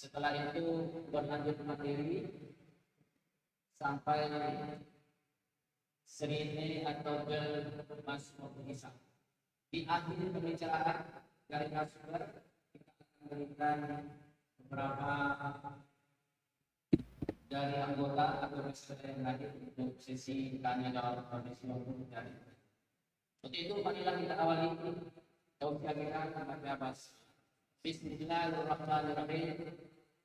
Setelah itu berlanjut materi sampai serine atau Mazmur Nisa. Di akhir pembicaraan dari narasumber kita akan memberikan beberapa dari anggota atau peserta yang hadir untuk sesi tanya jawab kondisi waktu dari. Untuk itu marilah kita awali tausiah kita Bapak Abbas. Bismillahirrahmanirrahim.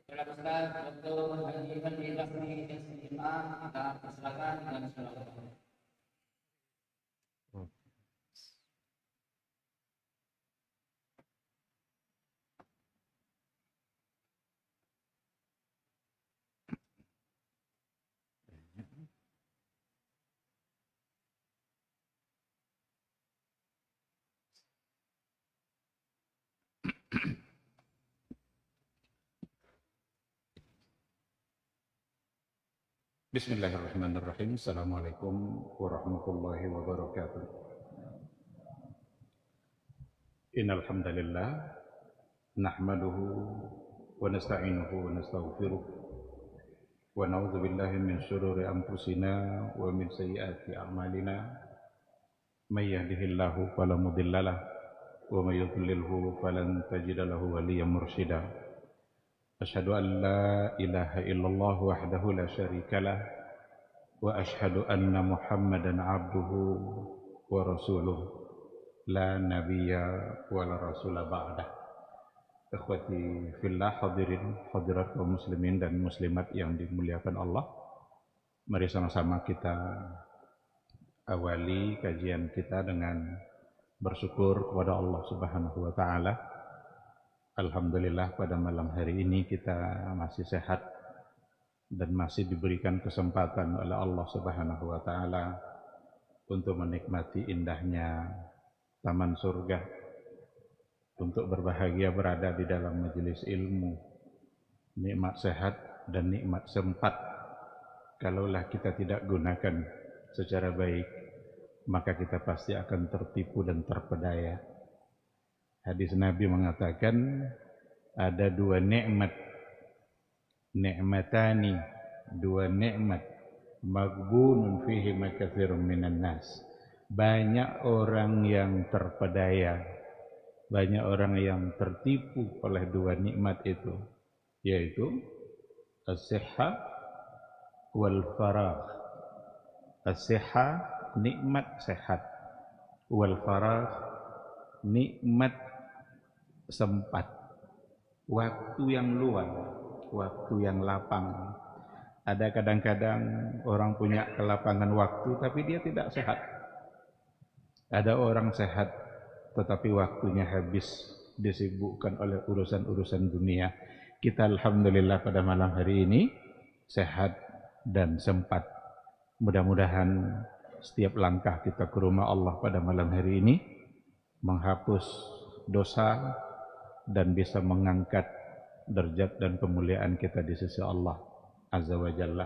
Kepada Ustaz Dr. Haji Fadli Basri SIMA, kita persilakan dengan salam. Bismillahirrahmanirrahim. Assalamualaikum warahmatullahi wabarakatuh. Innal hamdalillah nahmaduhu wa nasta'inuhu wa nastaghfiruh wa na'udzu billahi min shururi anfusina wa min sayyiati a'malina. May yahdihillahu fala mudhillalah wa may yudlilhu falan tajida lahu waliyyan mursyida. Asyhadu an la ilaha illallah wahdahu la syarika lah wa asyhadu anna Muhammadan abduhu wa rasuluh la nabiyya wa la rasula ba'dah. Ikhwati fillah, hadirin hadirat kaum muslimin dan muslimat yang dimuliakan Allah, mari sama-sama kita awali kajian kita dengan bersyukur kepada Allah Subhanahu wa taala. Alhamdulillah pada malam hari ini kita masih sehat dan masih diberikan kesempatan oleh Allah Subhanahu wa taala untuk menikmati indahnya taman surga, untuk berbahagia berada di dalam majelis ilmu. Nikmat sehat dan nikmat sempat kalaulah kita tidak gunakan secara baik, maka kita pasti akan tertipu dan terpedaya. Hadis Nabi mengatakan ada dua nikmat, nikmatani, dua nikmat, maghbunun fihi makatsirun minan nas. Banyak orang yang terpedaya, banyak orang yang tertipu oleh dua nikmat itu, yaitu as-sihha wal faragh. As-sihha nikmat sehat, wal faragh nikmat sempat, waktu yang luang, waktu yang lapang. Ada kadang-kadang orang punya kelapangan waktu tapi dia tidak sehat. Ada orang sehat tetapi waktunya habis disibukkan oleh urusan-urusan dunia. Kita alhamdulillah pada malam hari ini sehat dan sempat. Mudah-mudahan setiap langkah kita ke rumah Allah pada malam hari ini menghapus dosa dan bisa mengangkat derajat dan kemuliaan kita di sisi Allah Azza wa Jalla.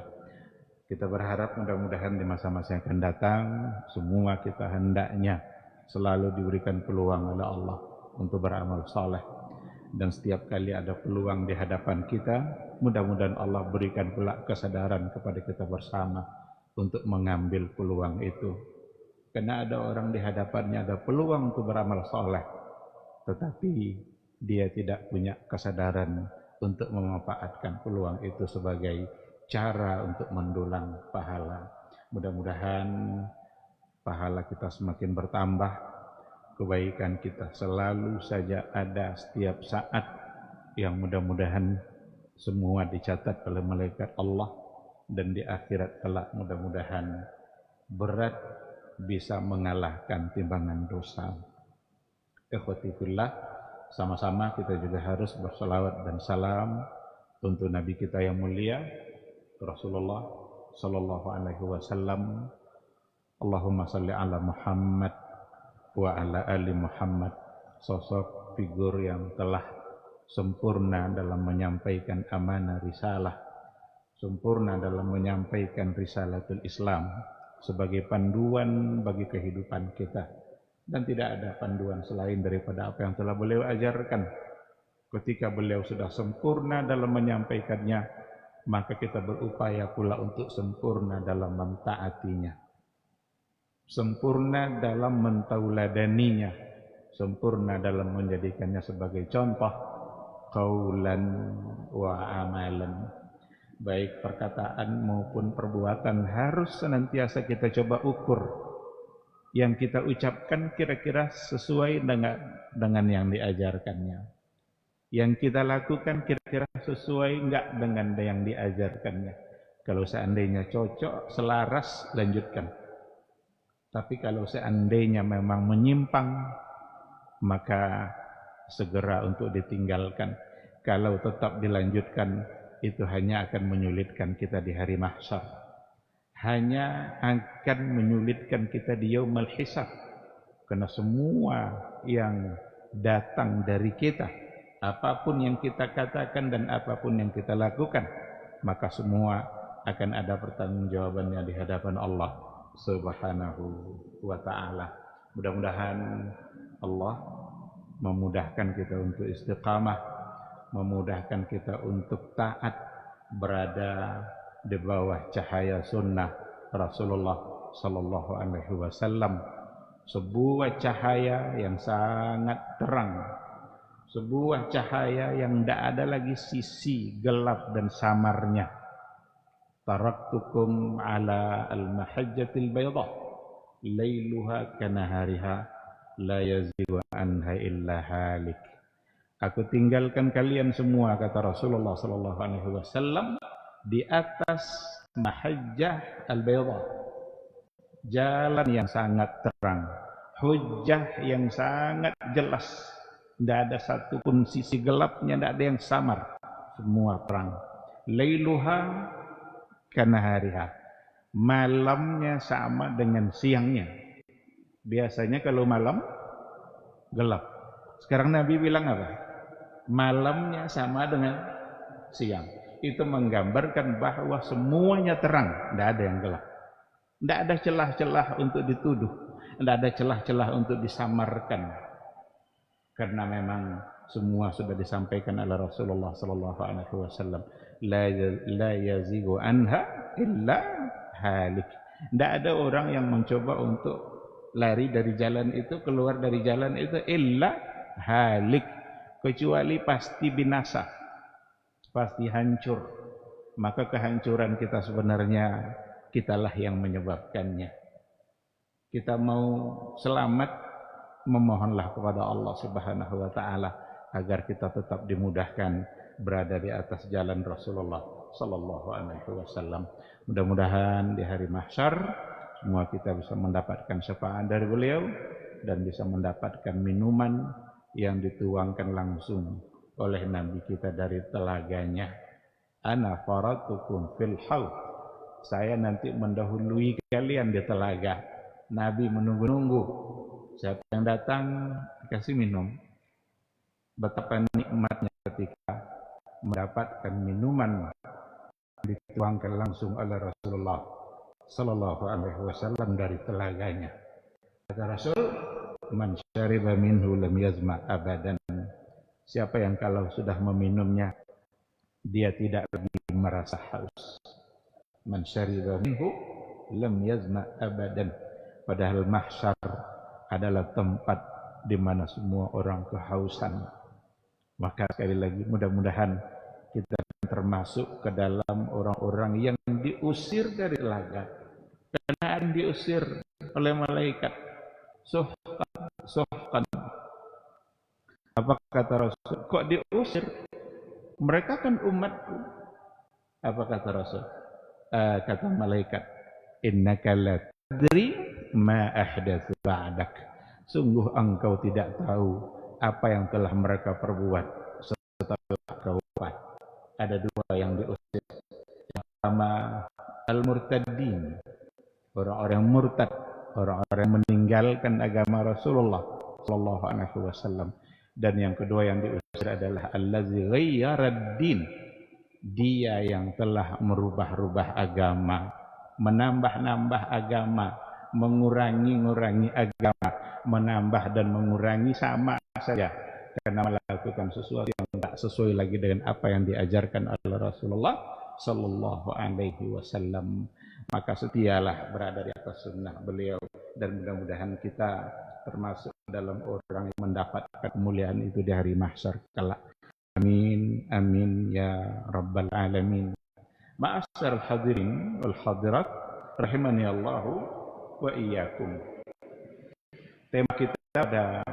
Kita berharap mudah-mudahan di masa-masa yang akan datang semua kita hendaknya selalu diberikan peluang oleh Allah untuk beramal saleh, dan setiap kali ada peluang di hadapan kita, mudah-mudahan Allah berikan pula kesadaran kepada kita bersama untuk mengambil peluang itu. Karena ada orang di hadapannya ada peluang untuk beramal saleh, tetapi dia tidak punya kesadaran untuk memanfaatkan peluang itu sebagai cara untuk mendulang pahala. Mudah-mudahan pahala kita semakin bertambah, kebaikan kita selalu saja ada setiap saat, yang mudah-mudahan semua dicatat oleh malaikat Allah, dan di akhirat kelak mudah-mudahan berat bisa mengalahkan timbangan dosa. Ikhwati fillah, sama-sama kita juga harus bersalawat dan salam untuk Nabi kita yang mulia Rasulullah sallallahu alaihi wasallam. Allahumma salli ala Muhammad wa ala ali Muhammad. Sosok figur yang telah sempurna dalam menyampaikan amanah risalah, sempurna dalam menyampaikan risalatul Islam sebagai panduan bagi kehidupan kita, dan tidak ada panduan selain daripada apa yang telah beliau ajarkan. Ketika beliau sudah sempurna dalam menyampaikannya, maka kita berupaya pula untuk sempurna dalam mentaatinya, sempurna dalam mentauladaninya, sempurna dalam menjadikannya sebagai contoh qaulan wa amalan. Baik perkataan maupun perbuatan harus senantiasa kita coba ukur. Yang kita ucapkan kira-kira sesuai dengan yang diajarkannya. Yang kita lakukan kira-kira sesuai enggak dengan yang diajarkannya. Kalau seandainya cocok, selaras, lanjutkan. Tapi kalau seandainya memang menyimpang, maka segera untuk ditinggalkan. Kalau tetap dilanjutkan, itu hanya akan menyulitkan kita di hari mahsyar. Hanya akan menyulitkan kita di yaumul hisab. Karena semua yang datang dari kita, apapun yang kita katakan dan apapun yang kita lakukan, maka semua akan ada pertanggungjawabannya di hadapan Allah Subhanahu wa ta'ala. Mudah-mudahan Allah memudahkan kita untuk istiqamah, memudahkan kita untuk taat, berada di bawah cahaya sunnah Rasulullah sallallahu alaihi wasallam, sebuah cahaya yang sangat terang, sebuah cahaya yang tidak ada lagi sisi gelap dan samarnya. Taraktukum ala al-mahajjatil bayda lailuha kanahariha la yazigu anha illa halik. Aku tinggalkan kalian semua, kata Rasulullah sallallahu alaihi wasallam, di atas mahajjah al-bayda, jalan yang sangat terang, hujjah yang sangat jelas. Tidak ada satupun sisi gelapnya, tidak ada yang samar, semua terang. Lailuha kanahariha, malamnya sama dengan siangnya. Biasanya kalau malam gelap. Sekarang Nabi bilang apa? Malamnya sama dengan siang. Itu menggambarkan bahwa semuanya terang, tidak ada yang gelap. Tidak ada celah-celah untuk dituduh, tidak ada celah-celah untuk disamarkan. Karena memang semua sudah disampaikan oleh Rasulullah sallallahu alaihi wasallam, la yazigu anha illa halik. Tidak ada orang yang mencoba untuk lari dari jalan itu, keluar dari jalan itu, illa halik, kecuali pasti binasa, pasti hancur. Maka kehancuran kita sebenarnya kitalah yang menyebabkannya. Kita mau selamat, memohonlah kepada Allah Subhanahu wa ta'ala agar kita tetap dimudahkan berada di atas jalan Rasulullah sallallahu alaihi wasallam. Mudah-mudahan di hari mahsyar semua kita bisa mendapatkan syafaat dari beliau dan bisa mendapatkan minuman yang dituangkan langsung oleh Nabi kita dari telaganya. Ana faratukum fil haud, saya nanti mendahului kalian di telaga. Nabi menunggu-nunggu siapa yang datang dikasih minum. Betapa nikmatnya ketika mendapatkan minuman dituangkan langsung oleh Rasulullah sallallahu alaihi wasallam dari telaganya. Kata Rasul, man syariba minhu lam yazma abadan. Siapa yang kalau sudah meminumnya dia tidak lagi merasa haus. Man syariba minhu lam yazma abadan. Padahal mahsyar adalah tempat di mana semua orang kehausan. Maka sekali lagi mudah-mudahan kita termasuk ke dalam orang-orang yang diusir dari telaga. Karena diusir oleh malaikat. Sohkan. Apa kata Rasul? Kok diusir? Mereka kan umatku. Apa kata Rasul? Kata malaikat, innaka la tadri ma ahdatsu ba'dak. Sungguh engkau tidak tahu apa yang telah mereka perbuat setelah kau wafat. Ada dua yang diusir. Yang pertama al-murtaddin, orang-orang murtad, orang-orang yang meninggalkan agama Rasulullah sallallahu alaihi wasallam. Dan yang kedua yang diusir adalah allazi ghayyara ad-din, dia yang telah merubah-rubah agama, menambah-nambah agama, mengurangi-ngurangi agama, menambah dan mengurangi sama saja. karena melakukan sesuatu yang tak sesuai lagi dengan apa yang diajarkan oleh Rasulullah sallallahu alaihi wasallam. Maka setialah berada di atas sunnah beliau, dan mudah-mudahan kita termasuk dalam orang yang mendapatkan kemuliaan itu di hari mahsyar kelak. Amin amin ya rabbal alamin. Ma'asyiral hadirin wal hadirat rahimani Allah wa iyyakum. Tema kita pada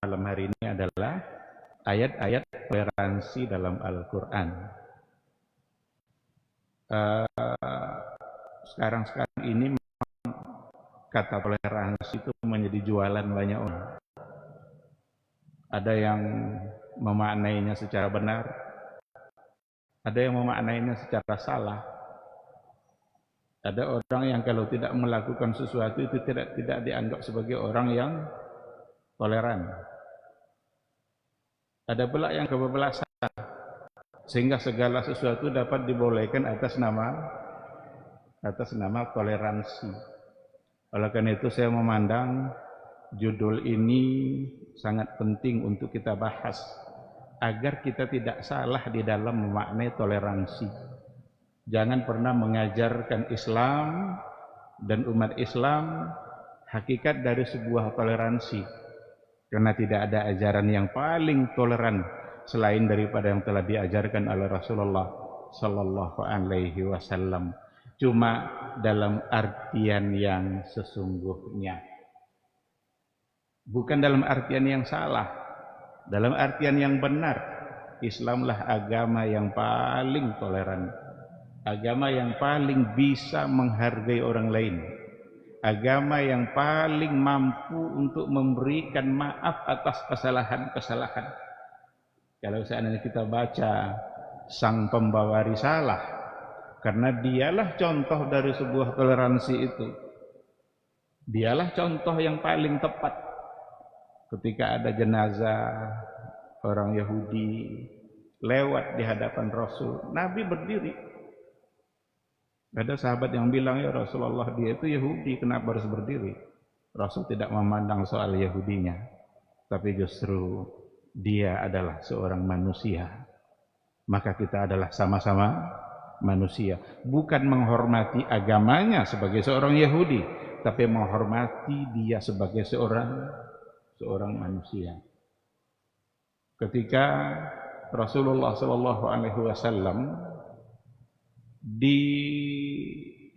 malam hari ini adalah ayat-ayat toleransi dalam Al-Quran. Sekarang ini kata toleransi itu menjadi jualan banyak orang. Ada yang memaknainya secara benar, ada yang memaknainya secara salah. Ada orang yang kalau tidak melakukan sesuatu itu tidak dianggap sebagai orang yang toleran. Ada pula yang kebablasan, sehingga segala sesuatu dapat dibolehkan atas nama toleransi. Oleh karena itu saya memandang judul ini sangat penting untuk kita bahas, agar kita tidak salah di dalam memaknai toleransi. Jangan pernah mengajarkan Islam dan umat Islam hakikat dari sebuah toleransi, karena tidak ada ajaran yang paling toleran selain daripada yang telah diajarkan oleh Rasulullah sallallahu alaihi wasallam. Cuma dalam artian yang sesungguhnya, bukan dalam artian yang salah, dalam artian yang benar. Islamlah agama yang paling toleran, agama yang paling bisa menghargai orang lain, agama yang paling mampu untuk memberikan maaf atas kesalahan-kesalahan. Kalau seandainya kita baca sang pembawa risalah, karena dialah contoh dari sebuah toleransi itu, dialah contoh yang paling tepat. Ketika ada jenazah orang Yahudi lewat di hadapan Rasul, Nabi berdiri. Ada sahabat yang bilang, ya Rasulullah, dia itu Yahudi, kenapa harus berdiri? Rasul tidak memandang soal Yahudinya, tapi justru dia adalah seorang manusia. Maka kita adalah sama-sama manusia. Bukan menghormati agamanya sebagai seorang Yahudi, tapi menghormati dia sebagai seorang manusia. Ketika Rasulullah sallallahu alaihi wasallam di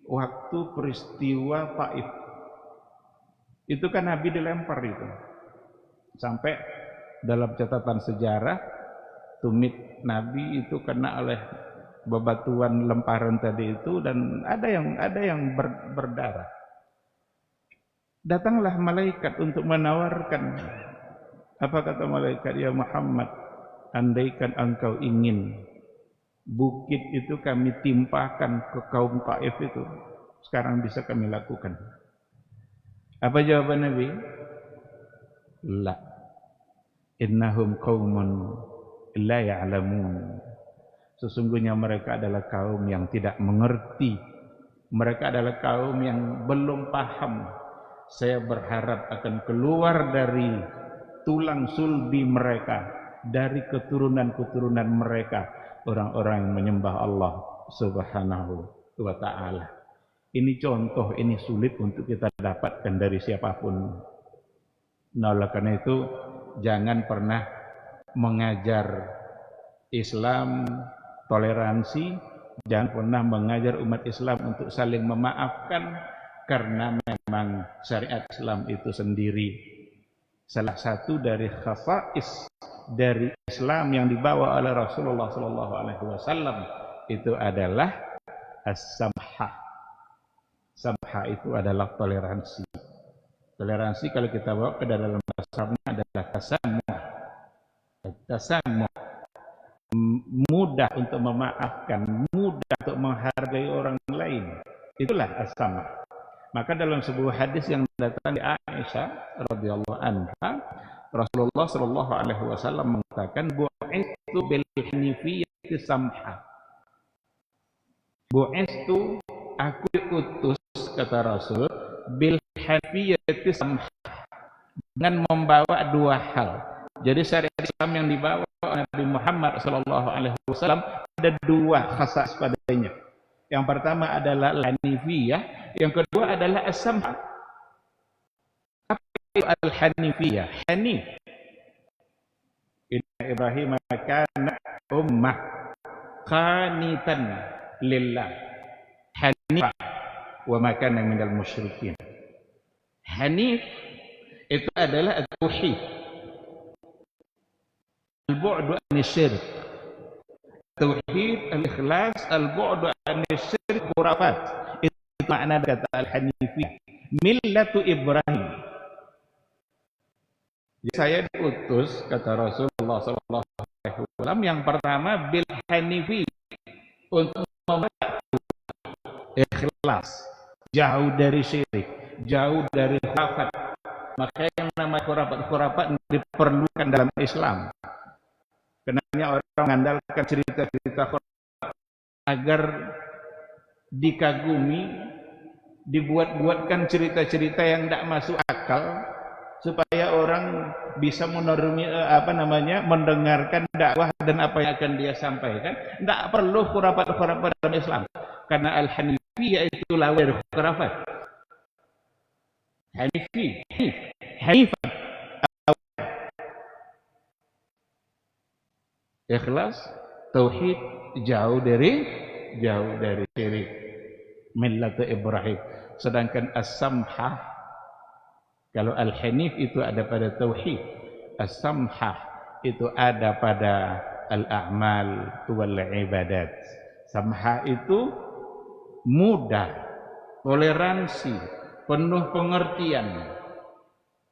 waktu peristiwa Taif itu kan Nabi dilempar itu, sampai dalam catatan sejarah tumit Nabi itu kena oleh bebatuan lemparan tadi itu, dan ada yang berdarah. Datanglah malaikat untuk menawarkan. Apa kata malaikat? Ya Muhammad, andaikan engkau ingin bukit itu kami timpakan ke kaum Taif itu, sekarang bisa kami lakukan. Apa jawaban Nabi? La, innahum qaumun la ya'lamun. Sesungguhnya mereka adalah kaum yang tidak mengerti. Mereka adalah kaum yang belum paham. Saya berharap akan keluar dari tulang sulbi mereka, dari keturunan-keturunan mereka, orang-orang yang menyembah Allah Subhanahu wa ta'ala. Ini contoh, ini sulit untuk kita dapatkan dari siapapun. Nah, oleh karena itu jangan pernah mengajar Islam toleransi, jangan pernah mengajar umat Islam untuk saling memaafkan, karena memang syariat Islam itu sendiri salah satu dari khasais dari Islam yang dibawa oleh Rasulullah sallallahu alaihi wasallam itu adalah as-samhah. Samhah itu adalah toleransi. Toleransi kalau kita bawa ke dalam bahasanya adalah tasamuh. Tasamuh, mudah untuk memaafkan, mudah untuk menghargai orang lain. Itulah as-samhah. Maka dalam sebuah hadis yang datang dari Aisyah radhiyallahu anha, Rasulullah sallallahu alaihi wasallam mengatakan, bu'istu bil hanifiyyati samha. Bu'istu, aku diutus, kata Rasul, bil hanifiyyati samha, dengan membawa dua hal. Jadi syariat Islam yang dibawa oleh Nabi Muhammad SAW ada dua khasais padanya. Yang pertama adalah al-hanifiyah, yang kedua adalah as-samha. Apa itu al-hanifiyah? Hanif. Inna Ibrahim kana ummah qanitan lillah hanifah wa ma kana minal musyrikin. Hanif itu adalah tauhid, al-bu'du an-syirk, tauhid, al-ikhlas, al-bu'du an-syirk, khurafat. Itu makna kata al-hanifiyah, millatu Ibrahim. Jadi saya diutus, kata Rasulullah SAW, yang pertama bil hanifi, untuk membawa ikhlas, jauh dari syirik, jauh dari khurafat. Maka yang namanya khurafat diperlukan dalam Islam. Kenanya orang mengandalkan cerita-cerita khurafat agar dikagumi, dibuat-buatkan cerita-cerita yang tidak masuk akal, supaya orang bisa mendengarkan dakwah dan apa yang akan dia sampaikan. Tidak perlu khurafat-khurafat dalam Islam, karena al-hanifiyah itu lawan dari khurafat. Hanifah, ikhlas, tauhid, jauh dari syirik, millatu Ibrahim. Sedangkan as-samhah, kalau al-hanif itu ada pada tauhid, as-samhah itu ada pada al-a'mal wal ibadat. Samhah itu mudah, toleransi, penuh pengertian,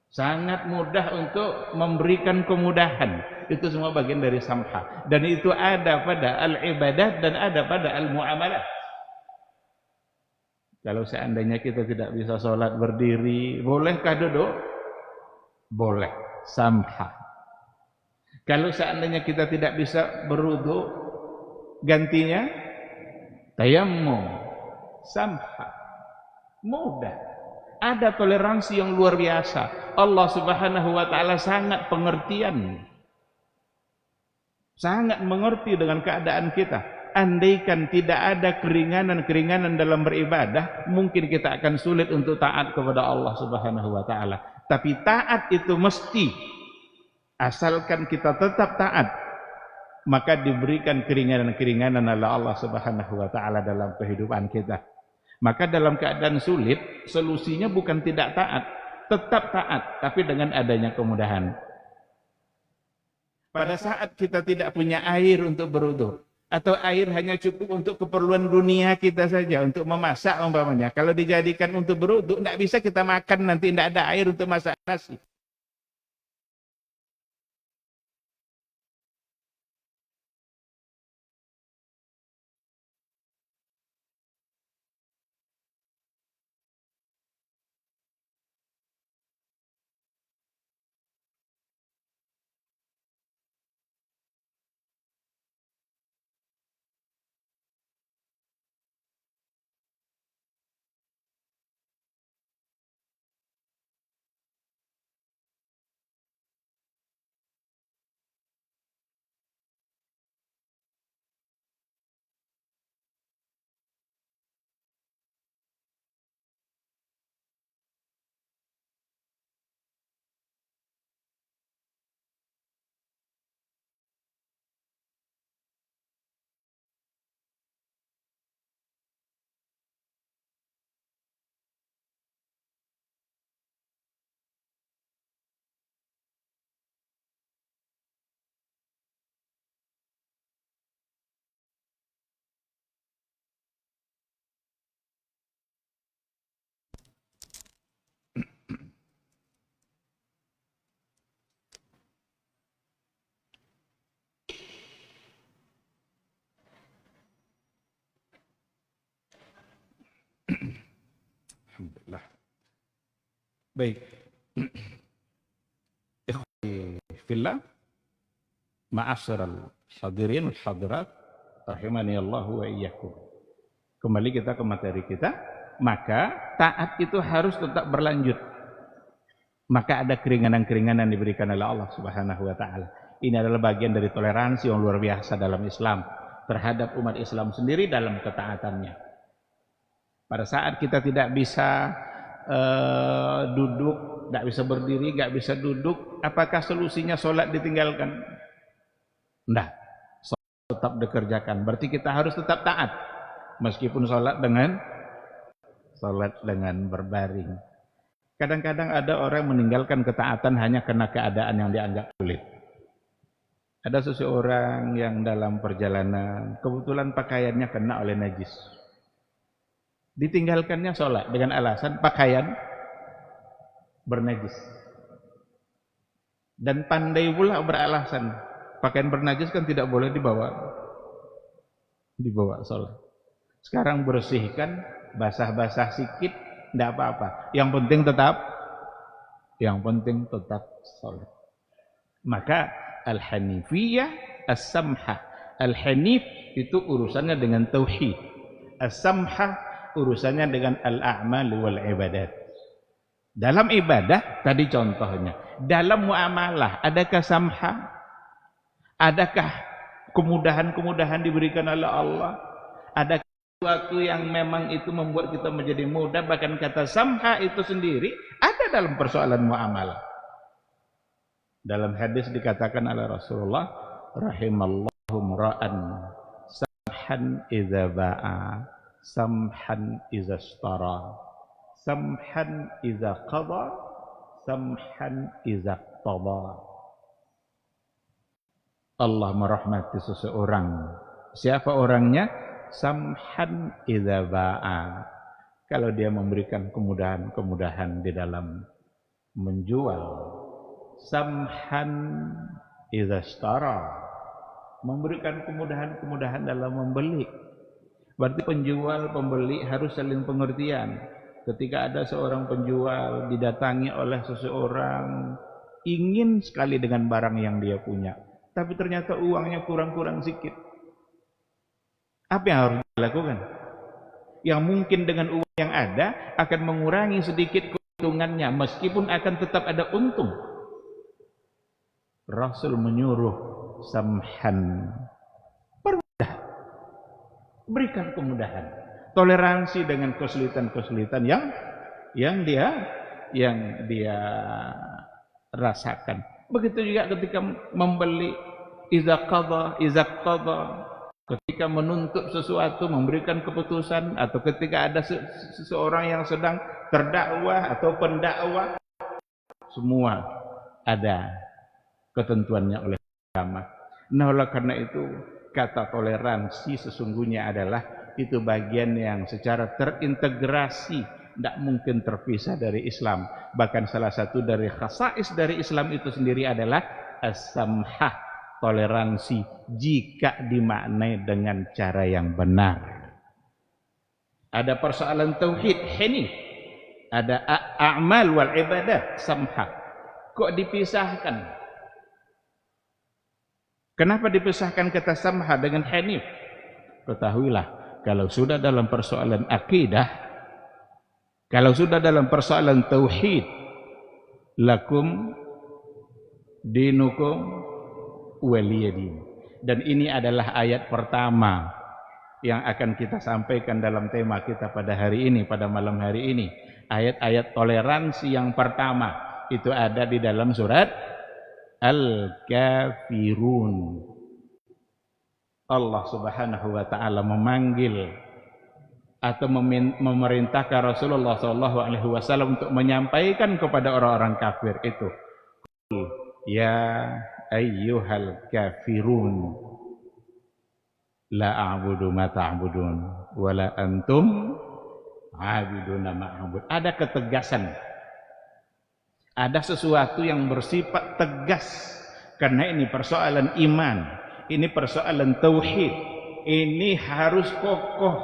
sangat mudah untuk memberikan kemudahan. Itu semua bagian dari samha, dan itu ada pada al-ibadat dan ada pada al-muamalat. Kalau seandainya kita tidak bisa sholat berdiri, bolehkah duduk? Boleh, samha. Kalau seandainya kita tidak bisa berwudu, gantinya tayammum, samha. Mudah. Ada toleransi yang luar biasa. Allah Subhanahu wa taala sangat pengertian, sangat mengerti dengan keadaan kita. Andaikan tidak ada keringanan-keringanan dalam beribadah, mungkin kita akan sulit untuk taat kepada Allah Subhanahu wa taala. Tapi taat itu mesti, asalkan kita tetap taat, maka diberikan keringanan-keringanan oleh Allah Subhanahu wa taala dalam kehidupan kita. Maka dalam keadaan sulit, solusinya bukan tidak taat, tetap taat, tapi dengan adanya kemudahan. Pada saat kita tidak punya air untuk berwudu, atau air hanya cukup untuk keperluan dunia kita saja, untuk memasak umpamanya. Kalau dijadikan untuk berwudu, tidak bisa kita makan, nanti tidak ada air untuk masak nasi. Alhamdulillah. Baik. Ikhwati fillah, ma'asyiral hadirin wal hadirat, rahimani Allah wa iyyakum. Kembali kita ke materi kita, maka taat itu harus tetap berlanjut. maka ada keringanan-keringanan diberikan oleh Allah Subhanahu wa taala. Ini adalah bagian dari toleransi yang luar biasa dalam Islam terhadap umat Islam sendiri dalam ketaatannya. Pada saat kita tidak bisa duduk, tidak bisa berdiri, tidak bisa duduk, apakah solusinya sholat ditinggalkan? Tidak, sholat tetap dikerjakan. Berarti kita harus tetap taat, meskipun sholat dengan berbaring. Kadang-kadang ada orang meninggalkan ketaatan hanya karena keadaan yang dianggap sulit. Ada seseorang yang dalam perjalanan, kebetulan pakaiannya kena oleh najis. Ditinggalkannya sholat dengan alasan pakaian bernajis. Dan pandai pula beralasan, pakaian bernajis kan tidak boleh dibawa sholat. Sekarang bersihkan, basah-basah sikit, tidak apa-apa. Yang penting tetap sholat. Maka al-hanifiyah as-samhah. Al-hanif itu urusannya dengan tauhid. As-samhah urusannya dengan al-a'mal wal ibadat. Dalam ibadah tadi contohnya, dalam muamalah adakah samhah? Adakah kemudahan-kemudahan diberikan oleh Allah? Adakah sesuatu yang memang itu membuat kita menjadi mudah? Bahkan kata samha itu sendiri ada dalam persoalan muamalah. Dalam hadis dikatakan oleh Rasulullah, rahimallahu mra'an samhan idza ba'a, samhan idza ishtara, samhan idza qada, samhan idza qada. Allah merahmati seseorang. Siapa orangnya? Samhan idza ba'a, kalau dia memberikan kemudahan-kemudahan di dalam menjual. Samhan idza ishtara, memberikan kemudahan-kemudahan dalam membeli. Berarti penjual pembeli harus saling pengertian. Ketika ada seorang penjual didatangi oleh seseorang ingin sekali dengan barang yang dia punya, tapi ternyata uangnya kurang-kurang sedikit, apa yang harus dilakukan? Yang mungkin dengan uang yang ada akan mengurangi sedikit keuntungannya, meskipun akan tetap ada untung. Rasul menyuruh samhan, permudah, berikan kemudahan, toleransi dengan kesulitan-kesulitan yang dia rasakan. Begitu juga ketika membeli, iza qada, ketika menuntut sesuatu, memberikan keputusan, atau ketika ada seseorang yang sedang terdakwah atau pendakwah, semua ada ketentuannya oleh agama. Nah, oleh karena itu kata toleransi sesungguhnya adalah itu bagian yang secara terintegrasi, tidak mungkin terpisah dari Islam. Bahkan salah satu dari khasais dari Islam itu sendiri adalah as-samhah, toleransi jika dimaknai dengan cara yang benar. Ada persoalan tauhid, hanif. Ada a'mal wal ibadat, samhah. Kok dipisahkan? Kenapa dipisahkan kata samhah dengan hanif? Ketahuilah, kalau sudah dalam persoalan akidah, kalau sudah dalam persoalan tauhid, lakum dinukum waliyadin. Dan ini adalah ayat pertama yang akan kita sampaikan dalam tema kita pada hari ini, pada malam hari ini. Ayat-ayat toleransi yang pertama itu ada di dalam surat Al-Kafirun. Allah Subhanahu wa taala memanggil atau memerintahkan Rasulullah SAW untuk menyampaikan kepada orang-orang kafir itu, ya ayyuhal kafirun la a'budu ma ta'budun wa la antum 'abiduna ma a'bud. Ada ketegasan, ada sesuatu yang bersifat tegas, karena ini persoalan iman, ini persoalan tauhid, ini harus kokoh,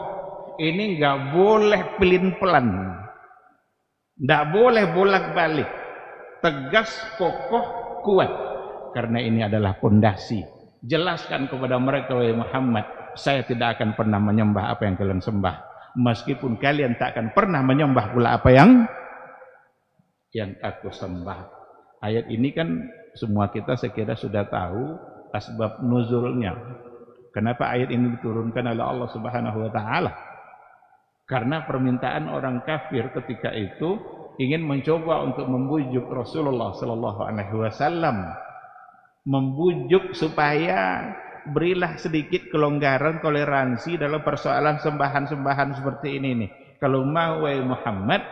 ini nggak boleh pelin-pelan, nggak boleh bolak-balik, tegas, kokoh, kuat, karena ini adalah pondasi. Jelaskan kepada mereka, wahai Muhammad, saya tidak akan pernah menyembah apa yang kalian sembah, meskipun kalian tak akan pernah menyembah pula apa yang yang aku sembah. Ayat ini kan semua kita sekira sudah tahu asbab nuzulnya. Kenapa ayat ini diturunkan oleh Allah Subhanahu wa taala? Karena permintaan orang kafir ketika itu ingin mencoba untuk membujuk Rasulullah sallallahu alaihi wasallam, membujuk supaya berilah sedikit kelonggaran, toleransi dalam persoalan sembahan-sembahan seperti ini nih. Kalau mau wahai Muhammad,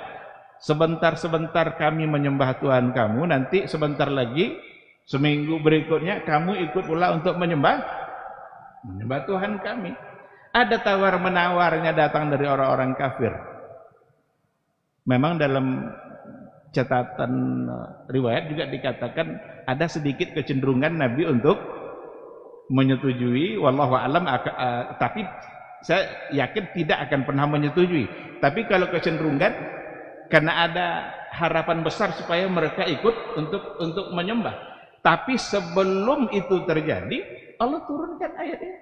sebentar-sebentar kami menyembah Tuhan kamu, nanti sebentar lagi seminggu berikutnya kamu ikut pula untuk menyembah Tuhan kami. Ada tawar-menawarnya datang dari orang-orang kafir. Memang dalam catatan riwayat juga dikatakan ada sedikit kecenderungan Nabi untuk menyetujui, wallahu alam, tapi saya yakin tidak akan pernah menyetujui. Tapi kalau kecenderungan karena ada harapan besar supaya mereka ikut untuk menyembah. Tapi sebelum itu terjadi, Allah turunkan ayat ini.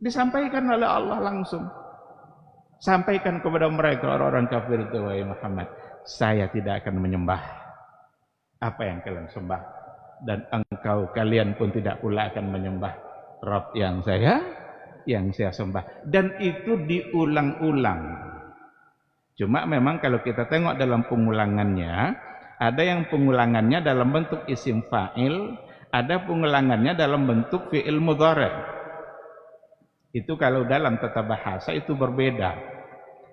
Disampaikan oleh Allah langsung. Sampaikan kepada mereka orang-orang kafir itu, wahai Muhammad, saya tidak akan menyembah apa yang kalian sembah, dan kalian pun tidak pula akan menyembah Rabb yang saya sembah. Dan itu diulang-ulang. Cuma memang kalau kita tengok dalam pengulangannya, ada yang pengulangannya dalam bentuk isim fa'il, ada pengulangannya dalam bentuk fi'il mudhari'. Itu kalau dalam tata bahasa itu berbeda.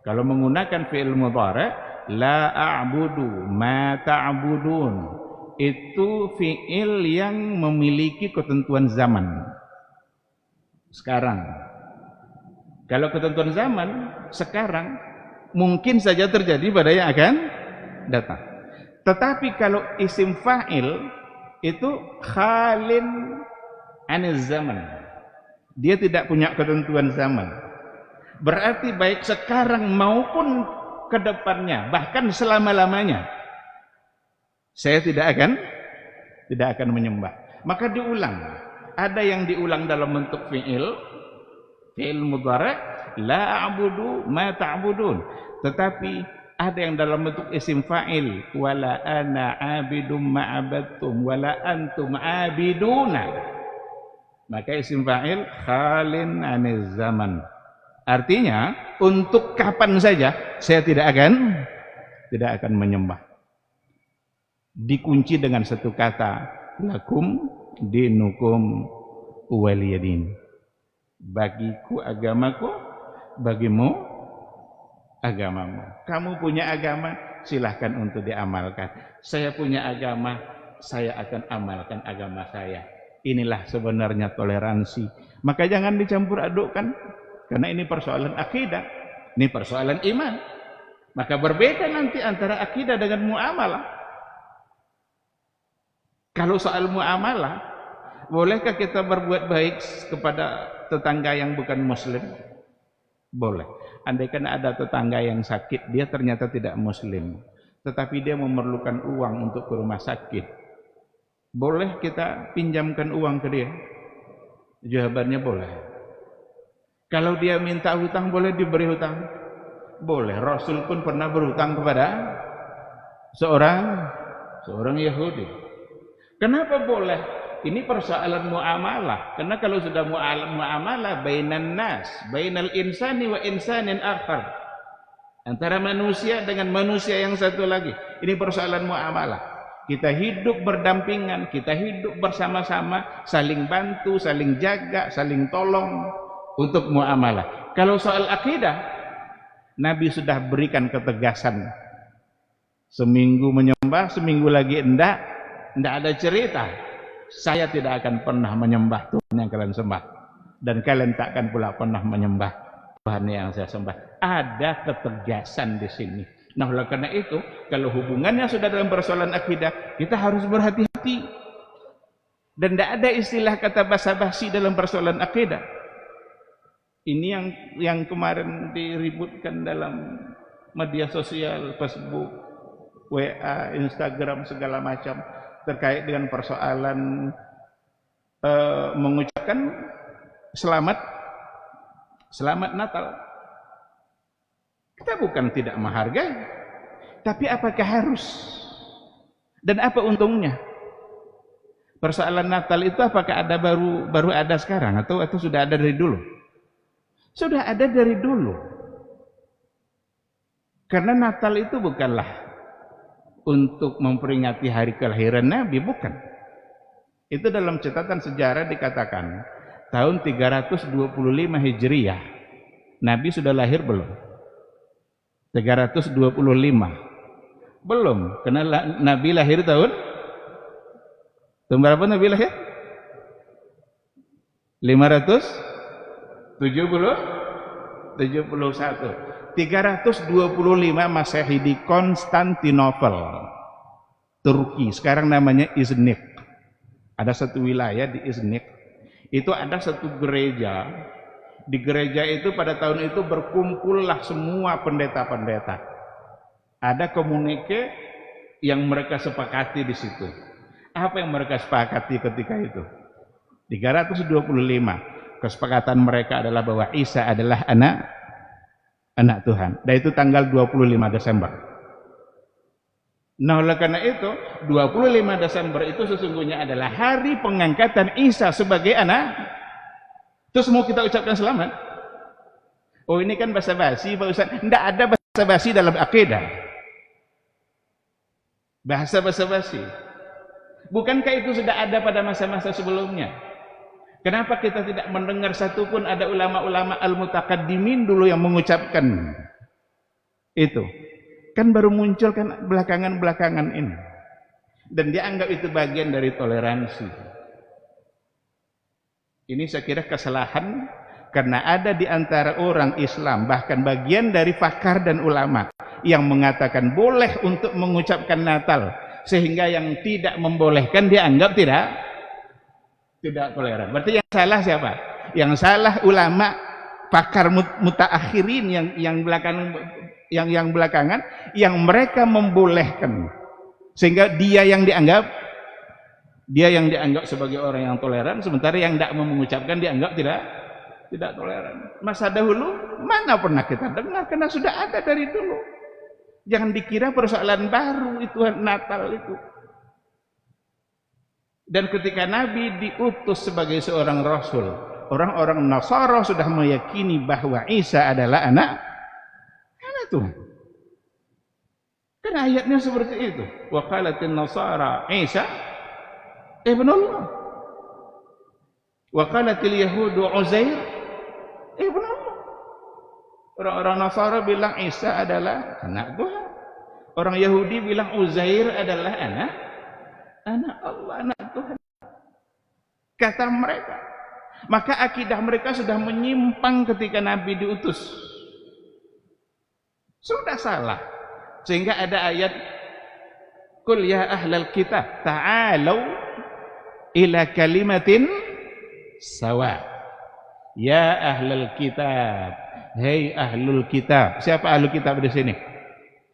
Kalau menggunakan fi'il mudhari', la a'budu ma ta'budun, itu fi'il yang memiliki ketentuan zaman. Sekarang. Kalau ketentuan zaman sekarang mungkin saja terjadi pada yang akan datang. Tetapi kalau isim fa'il itu khalin aniz zaman. Dia tidak punya ketentuan zaman. Berarti baik sekarang maupun ke depannya, bahkan selama-lamanya, saya tidak akan menyembah. Maka diulang. Ada yang diulang dalam bentuk fi'il mudhari', la a'budu ma ta'budun. Tetapi ada yang dalam bentuk isim fa'il, wala ana 'abidum ma 'abadtum wala antum 'abiduna. Maka isim fa'il khalin aniz zaman. Artinya untuk kapan saja saya tidak akan menyembah. Dikunci dengan satu kata, lakum dinukum waliyadin. Bagiku agamaku, bagimu agamamu. Kamu punya agama, silahkan untuk diamalkan. Saya punya agama, saya akan amalkan agama saya. Inilah sebenarnya toleransi. Maka jangan dicampur adukkan, karena ini persoalan akidah, ini persoalan iman. Maka berbeda nanti antara akidah dengan muamalah. Kalau soal muamalah, bolehkah kita berbuat baik kepada tetangga yang bukan muslim? Boleh. Andaikan ada tetangga yang sakit, dia ternyata tidak muslim, tetapi dia memerlukan uang untuk ke rumah sakit, boleh kita pinjamkan uang ke dia? Jawabannya boleh. Kalau dia minta hutang, boleh diberi hutang? Boleh. Rasul pun pernah berhutang kepada seorang Yahudi. Kenapa boleh? Ini persoalan muamalah. Karena kalau sudah muamalah bainan nas, bainal insani wa insanin akhar, antara manusia dengan manusia yang satu lagi, ini persoalan muamalah. Kita hidup berdampingan, kita hidup bersama-sama, saling bantu, saling jaga, saling tolong untuk muamalah. Kalau soal akidah, Nabi sudah berikan ketegasan. Seminggu menyembah, seminggu lagi enggak ada cerita. Saya tidak akan pernah menyembah Tuhan yang kalian sembah, dan kalian tak akan pula pernah menyembah Tuhan yang saya sembah. Ada ketegasan di sini. Nah, oleh karena itu, kalau hubungannya sudah dalam persoalan akidah, kita harus berhati-hati. Dan tidak ada istilah kata basa-basi dalam persoalan akidah. Ini yang kemarin diributkan dalam media sosial, Facebook, WA, Instagram, segala macam, terkait dengan persoalan mengucapkan selamat Natal. Kita bukan tidak menghargai, Tapi apakah harus? Dan apa untungnya? Persoalan Natal itu apakah ada baru ada sekarang atau sudah ada dari dulu? Sudah ada dari dulu. Karena Natal itu bukanlah untuk memperingati hari kelahiran Nabi, bukan. Itu dalam catatan sejarah dikatakan tahun 325 Hijriah. Nabi sudah lahir belum? 325. Belum, karena Nabi lahir tahun berapa Nabi lahir? 571. 325 Masehi di Konstantinopel, Turki. Sekarang namanya Iznik. Ada satu wilayah di Iznik. Itu ada satu gereja. Di gereja itu pada tahun itu berkumpullah semua pendeta-pendeta. Ada komunike yang mereka sepakati di situ. Apa yang mereka sepakati ketika itu? 325. Kesepakatan mereka adalah bahwa Isa adalah anak Tuhan. Dan itu tanggal 25 Desember. Nah, oleh karena itu 25 Desember itu sesungguhnya adalah hari pengangkatan Isa sebagai anak. Terus mau kita ucapkan selamat? Oh, ini kan basa-basi Pak Ustaz. Tidak ada basa-basi dalam akidah. Bahasa basa-basi. Bukankah itu sudah ada pada masa-masa sebelumnya? Kenapa kita tidak mendengar satupun ada ulama-ulama al-mutakaddimin dulu yang mengucapkan itu? Kan baru muncul kan belakangan-belakangan ini. Dan dia anggap itu bagian dari toleransi. Ini saya kira kesalahan karena ada di antara orang Islam, bahkan bagian dari pakar dan ulama yang mengatakan boleh untuk mengucapkan Natal, sehingga yang tidak membolehkan dianggap tidak toleran. Berarti yang salah siapa? Yang salah ulama pakar mutaakhirin yang belakangan yang mereka membolehkan, sehingga dia yang dianggap sebagai orang yang toleran, sementara yang tidak mengucapkan dianggap tidak toleran. Masa dahulu mana pernah kita dengar, karena sudah ada dari dulu. Jangan dikira persoalan baru itu Natal itu. Dan ketika Nabi diutus sebagai seorang rasul, orang-orang Nasara sudah meyakini bahwa Isa adalah anak Tuhan. Kan ayatnya seperti itu. Wa qalatin Nasara Isa ibnullah. Wa qalatil Yahudu Uzair ibnullah. Orang-orang Nasara bilang Isa adalah anak Tuhan. Orang Yahudi bilang Uzair adalah anak Allah, anak Tuhan. Kata mereka. Maka akidah mereka sudah menyimpang ketika Nabi diutus. Sudah salah. Sehingga ada ayat Qul ya ahlal kitab ta'alau ila kalimatin sawa. Ya ahlal kitab, hei ahlul kitab. Siapa ahlul kitab di sini?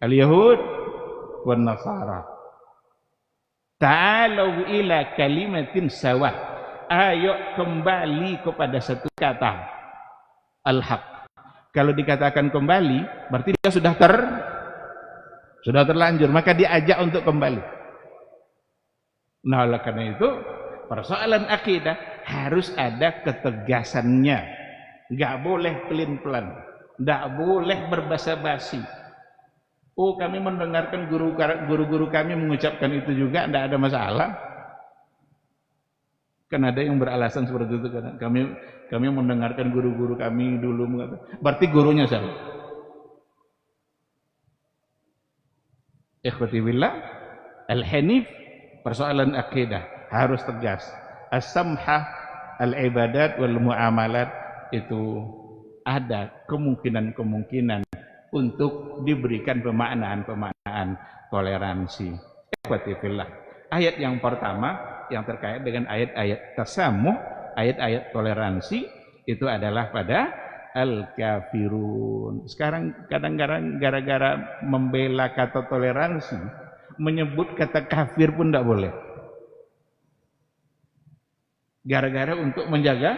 Al-Yahud wan Nasara. Ta'alau ila kalimatin sawa. Ayo kembali kepada satu kata, al-haq. Kalau dikatakan kembali, berarti dia sudah terlanjur, maka diajak untuk kembali. Nah, oleh karena itu persoalan akidah harus ada ketegasannya. Nggak boleh pelin-pelan, nggak boleh berbasa-basi. Oh, kami mendengarkan guru-guru kami mengucapkan itu juga, nggak ada masalah. Kan ada yang beralasan seperti itu, kan kami mendengarkan guru-guru kami dulu mengatakan. Berarti gurunya siapa? Ikhwati billah, al-hanif, persoalan akidah harus tegas. As-samhah, al-ibadat wal muamalat, itu ada kemungkinan untuk diberikan pemaknaan toleransi. Ikhwati billah, ayat yang pertama yang terkait dengan ayat-ayat tasamuh, ayat-ayat toleransi, itu adalah pada al-kafirun. Sekarang kadang-kadang gara-gara membela kata toleransi, menyebut kata kafir pun tidak boleh. Gara-gara untuk menjaga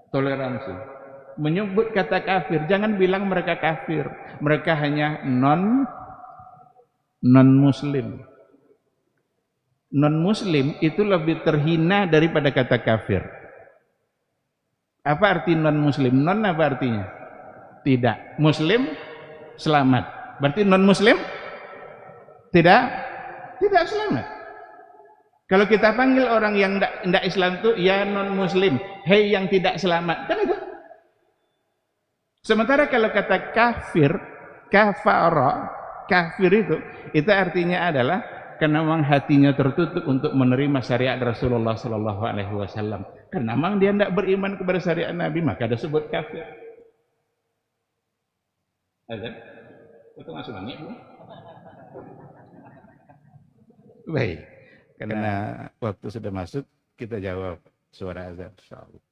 toleransi, menyebut kata kafir, jangan bilang mereka kafir, mereka hanya non non-muslim. Non-muslim itu lebih terhina daripada kata kafir. Apa arti non-muslim? Non apa artinya? Tidak. Muslim selamat. Berarti non-muslim tidak selamat. Kalau kita panggil orang yang tidak Islam itu ya non-muslim, hei yang tidak selamat, kan itu. Sementara kalau kata kafir, kafara, kafir itu artinya adalah karena memang hatinya tertutup untuk menerima syariat Rasulullah Sallallahu Alaihi Wasallam. Karena memang dia tidak beriman kepada syariat Nabi, maka disebut kafir. Azan, itu masuk banyak bu. Baik, karena waktu sudah masuk, kita jawab suara azan. Insyaallah.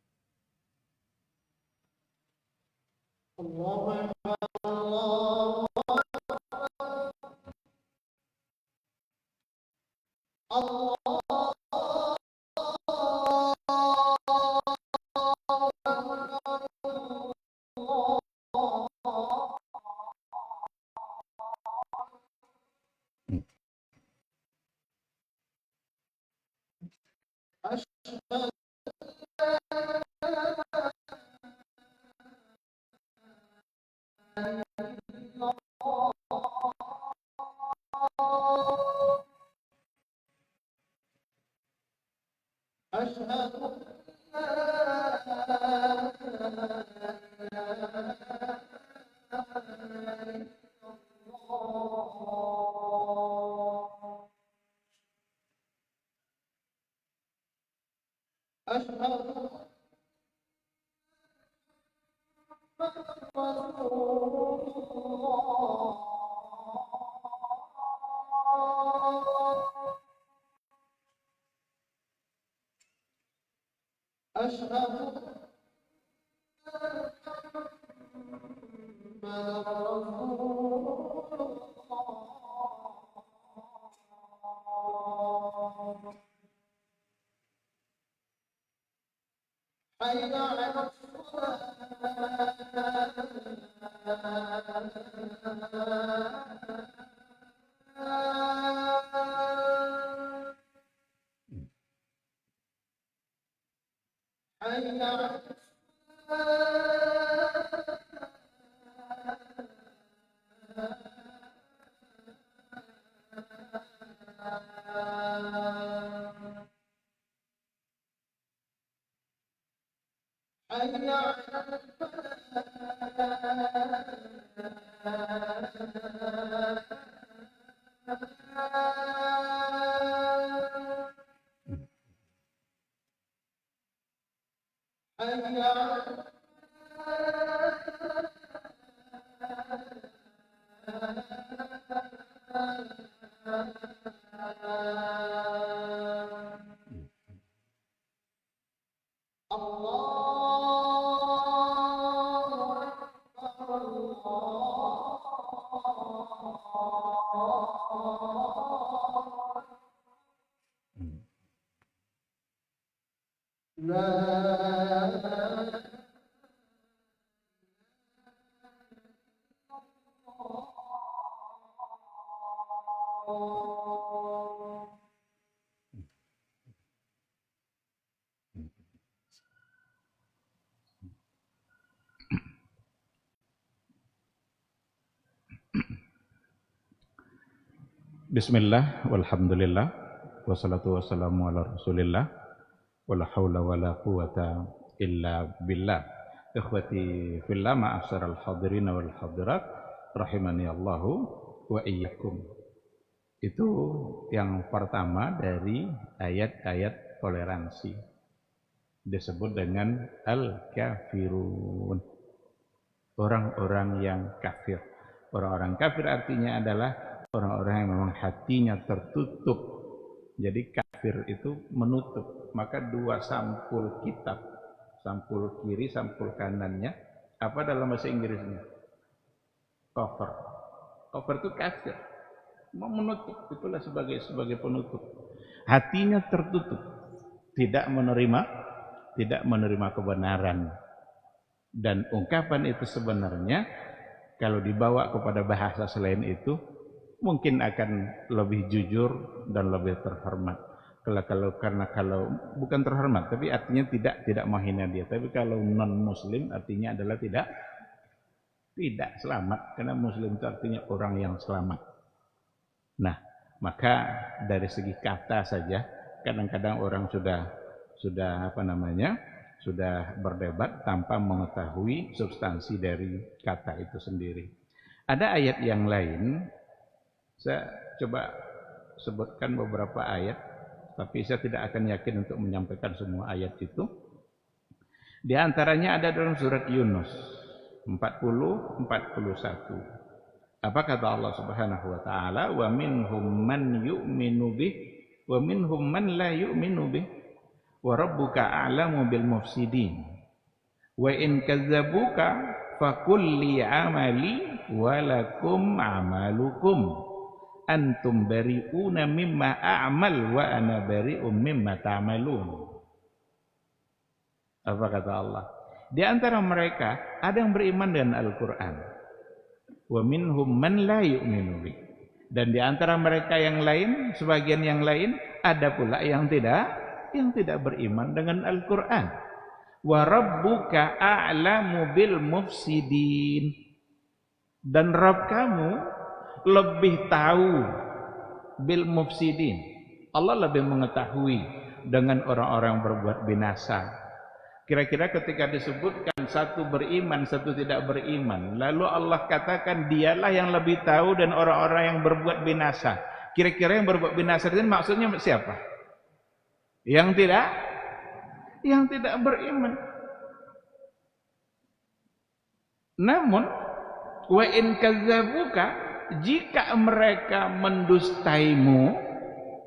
Bismillah, walhamdulillah, wassalatu wassalamu ala rasulillah, wala hawla wala quwata illa billah. Ikhwati fillah, ma'asyaral hadirin wal hadirat, rahimani Allahu wa iyyakum. Itu yang pertama dari ayat-ayat toleransi. Disebut dengan al-kafirun, orang-orang yang kafir. Orang-orang kafir artinya adalah orang-orang yang memang hatinya tertutup. Jadi kafir itu menutup. Maka dua sampul kitab, sampul kiri, sampul kanannya, apa dalam bahasa Inggrisnya? Cover. Cover itu kafir, mau menutup, itulah sebagai penutup. Hatinya tertutup, tidak menerima kebenaran. Dan ungkapan itu sebenarnya kalau dibawa kepada bahasa selain itu mungkin akan lebih jujur dan lebih terhormat. Kalau bukan terhormat, tapi artinya tidak menghina dia. Tapi kalau non muslim artinya adalah tidak selamat, karena muslim itu artinya orang yang selamat. Nah, maka dari segi kata saja kadang-kadang orang sudah berdebat tanpa mengetahui substansi dari kata itu sendiri. Ada ayat yang lain, saya coba sebutkan beberapa ayat, tapi saya tidak akan yakin untuk menyampaikan semua ayat itu. Di antaranya ada dalam surat Yunus 40-41. Apa kata Allah Subhanahu wa taala? Wa minhum man yu'minu bih wa minhum man la yu'minu bih wa rabbuka a'lamu bil mufsidin. Wa in kadzabuka faqul li 'amali wa lakum 'amalukum antum bari'una mimma a'mal wa ana bari'un mimma ta'malun. Apa kata Allah? Di antara mereka ada yang beriman dengan Al-Quran. Wa minhum man la yu'minu bih. Dan di antara mereka yang lain, sebagian yang lain, ada pula yang tidak beriman dengan Al-Quran. Wa rabbuka a'lamu bil mufsidin. Dan Rabb kamu lebih tahu bil mufsidin. Allah lebih mengetahui dengan orang-orang yang berbuat binasa. Kira-kira ketika disebutkan satu beriman, satu tidak beriman, lalu Allah katakan dialah yang lebih tahu dan orang-orang yang berbuat binasa. Kira-kira yang berbuat binasa itu maksudnya siapa? Yang tidak beriman. Namun wa in kadzabuka, jika mereka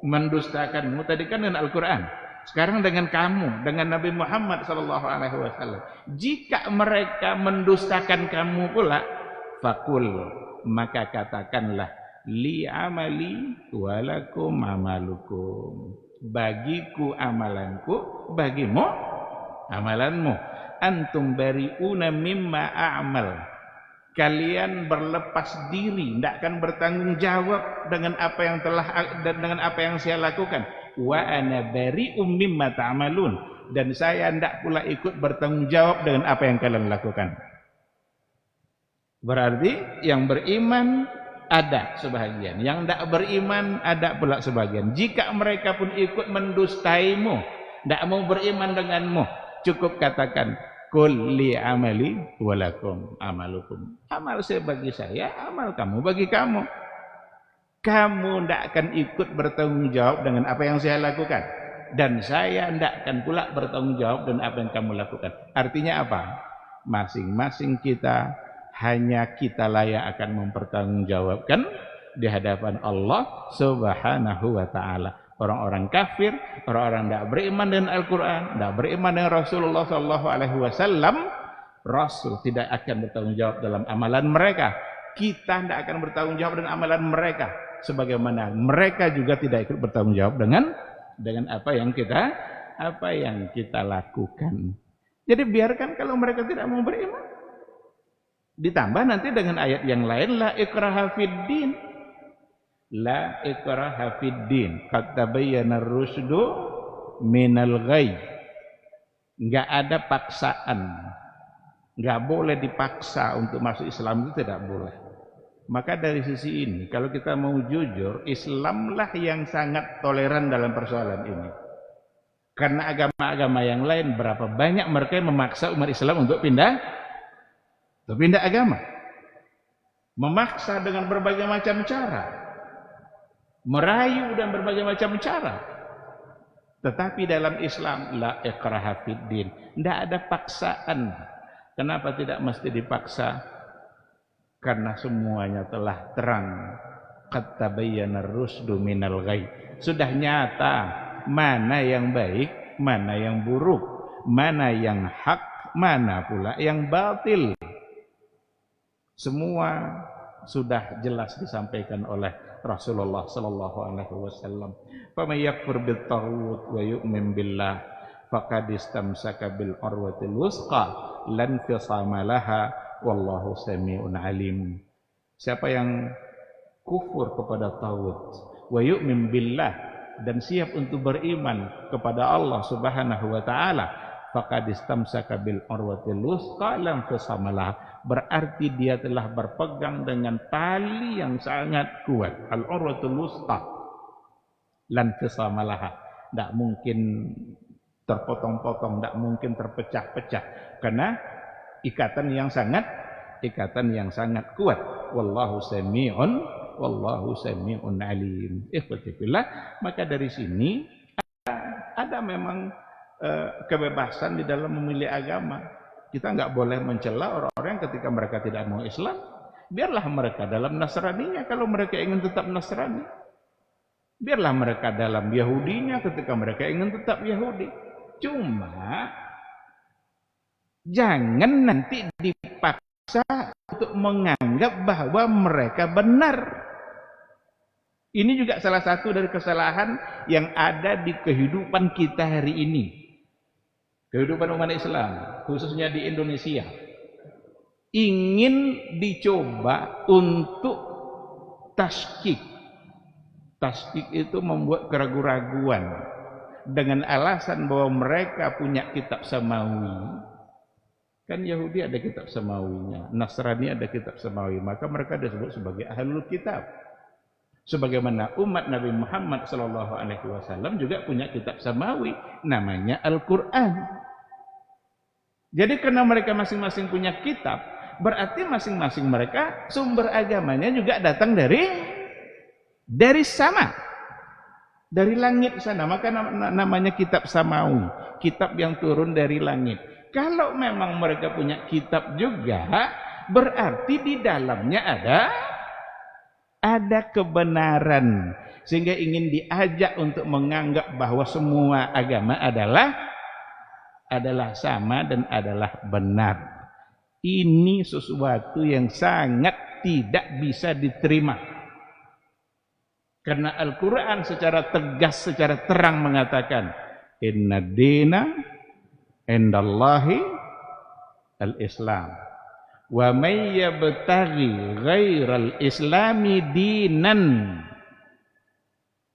mendustakanmu tadi kan dengan Al-Quran. Sekarang dengan kamu, dengan Nabi Muhammad SAW. Jika mereka mendustakan kamu pula, fakul, maka katakanlah, li amali walakum amalukum. Bagiku amalanku, bagimu amalanmu. Antum bari'una mimma a'mal. Kalian berlepas diri, tidak akan bertanggung jawab dengan apa yang saya lakukan. Wa ana bari'um mimma ta'malun, dan saya tidak pula ikut bertanggung jawab dengan apa yang kalian lakukan. Berarti yang beriman ada sebahagian, yang tidak beriman ada pula sebagian. Jika mereka pun ikut mendustaimu, tidak mau beriman denganmu, cukup katakan qul li amali walakum amalukum. Amal saya bagi saya, amal kamu bagi kamu. Kamu tidak akan ikut bertanggung jawab dengan apa yang saya lakukan, dan saya tidak akan pula bertanggung jawab dengan apa yang kamu lakukan. Artinya apa? Masing-masing kita, hanya kitalah yang akan mempertanggungjawabkan di hadapan Allah Subhanahu wa taala. Orang-orang kafir, orang-orang tidak beriman dengan Al-Quran, tidak beriman dengan Rasulullah SAW, Rasul tidak akan bertanggung jawab dalam amalan mereka. Kita tidak akan bertanggung jawab dengan amalan mereka, sebagaimana mereka juga tidak ikut bertanggung jawab dengan apa yang kita lakukan. Jadi biarkan kalau mereka tidak mau beriman. Ditambah nanti dengan ayat yang lain, la ikraha fid din. La ikraha fid din. Qad tabayyana ar-rusydu minal ghayy. Enggak ada paksaan. Enggak boleh dipaksa untuk masuk Islam, itu tidak boleh. Maka dari sisi ini, kalau kita mau jujur, Islamlah yang sangat toleran dalam persoalan ini. Karena agama-agama yang lain, berapa banyak mereka yang memaksa umat Islam untuk pindah agama. Memaksa dengan berbagai macam cara. Merayu dan berbagai macam cara. Tetapi dalam Islam, la ikraha fid din. Tidak ada paksaan. Kenapa tidak mesti dipaksa? Karena semuanya telah terang. Qad tabayyana ar-rusydu minal ghayy. Sudah nyata mana yang baik, mana yang buruk, mana yang hak, mana pula yang batil. Semua sudah jelas disampaikan oleh Rasulullah sallallahu alaihi wasallam. Faman yakfur bit-taghut wa yu'min billah faqad istamsaka bil urwatil wusqa lan fisama laha wallahu samiun alim. Siapa yang kufur kepada tauhid, wa yu'min billah, dan siap untuk beriman kepada Allah Subhanahu wa taala, faqad istamsaka bil urwatil wuthqa lam fisamalah, berarti dia telah berpegang dengan tali yang sangat kuat, al urwatul wuthqa lan fisamalah, tidak mungkin terpotong-potong, tidak mungkin terpecah-pecah, karena ikatan yang sangat kuat. Wallahu sami'un alim. Ikhwati fillah, maka dari sini ada memang kebebasan di dalam memilih agama. Kita nggak boleh mencela orang-orang ketika mereka tidak mau Islam. Biarlah mereka dalam Nasraninya kalau mereka ingin tetap Nasrani. Biarlah mereka dalam Yahudinya ketika mereka ingin tetap Yahudi. Cuma jangan nanti dipaksa untuk menganggap bahwa mereka benar. Ini juga salah satu dari kesalahan yang ada di kehidupan kita hari ini. Kehidupan umat Islam, khususnya di Indonesia. Ingin dicoba untuk taskik. Taskik itu membuat keraguan-raguan dengan alasan bahwa mereka punya kitab samawi. Kan Yahudi ada kitab samawinya, Nasrani ada kitab samawi, maka mereka disebut sebagai ahlul kitab. Sebagaimana umat Nabi Muhammad SAW juga punya kitab samawi, namanya Al-Quran. Jadi karena mereka masing-masing punya kitab, berarti masing-masing mereka sumber agamanya juga datang dari sama, dari langit sana. Maka namanya kitab samawi, kitab yang turun dari langit. Kalau memang mereka punya kitab juga, berarti di dalamnya ada kebenaran, sehingga ingin diajak untuk menganggap bahwa semua agama adalah sama dan adalah benar. Ini sesuatu yang sangat tidak bisa diterima, karena Al-Quran secara tegas, secara terang mengatakan, inna dina indallahi al-Islam, wa may yabtaghi ghairal islami dinan.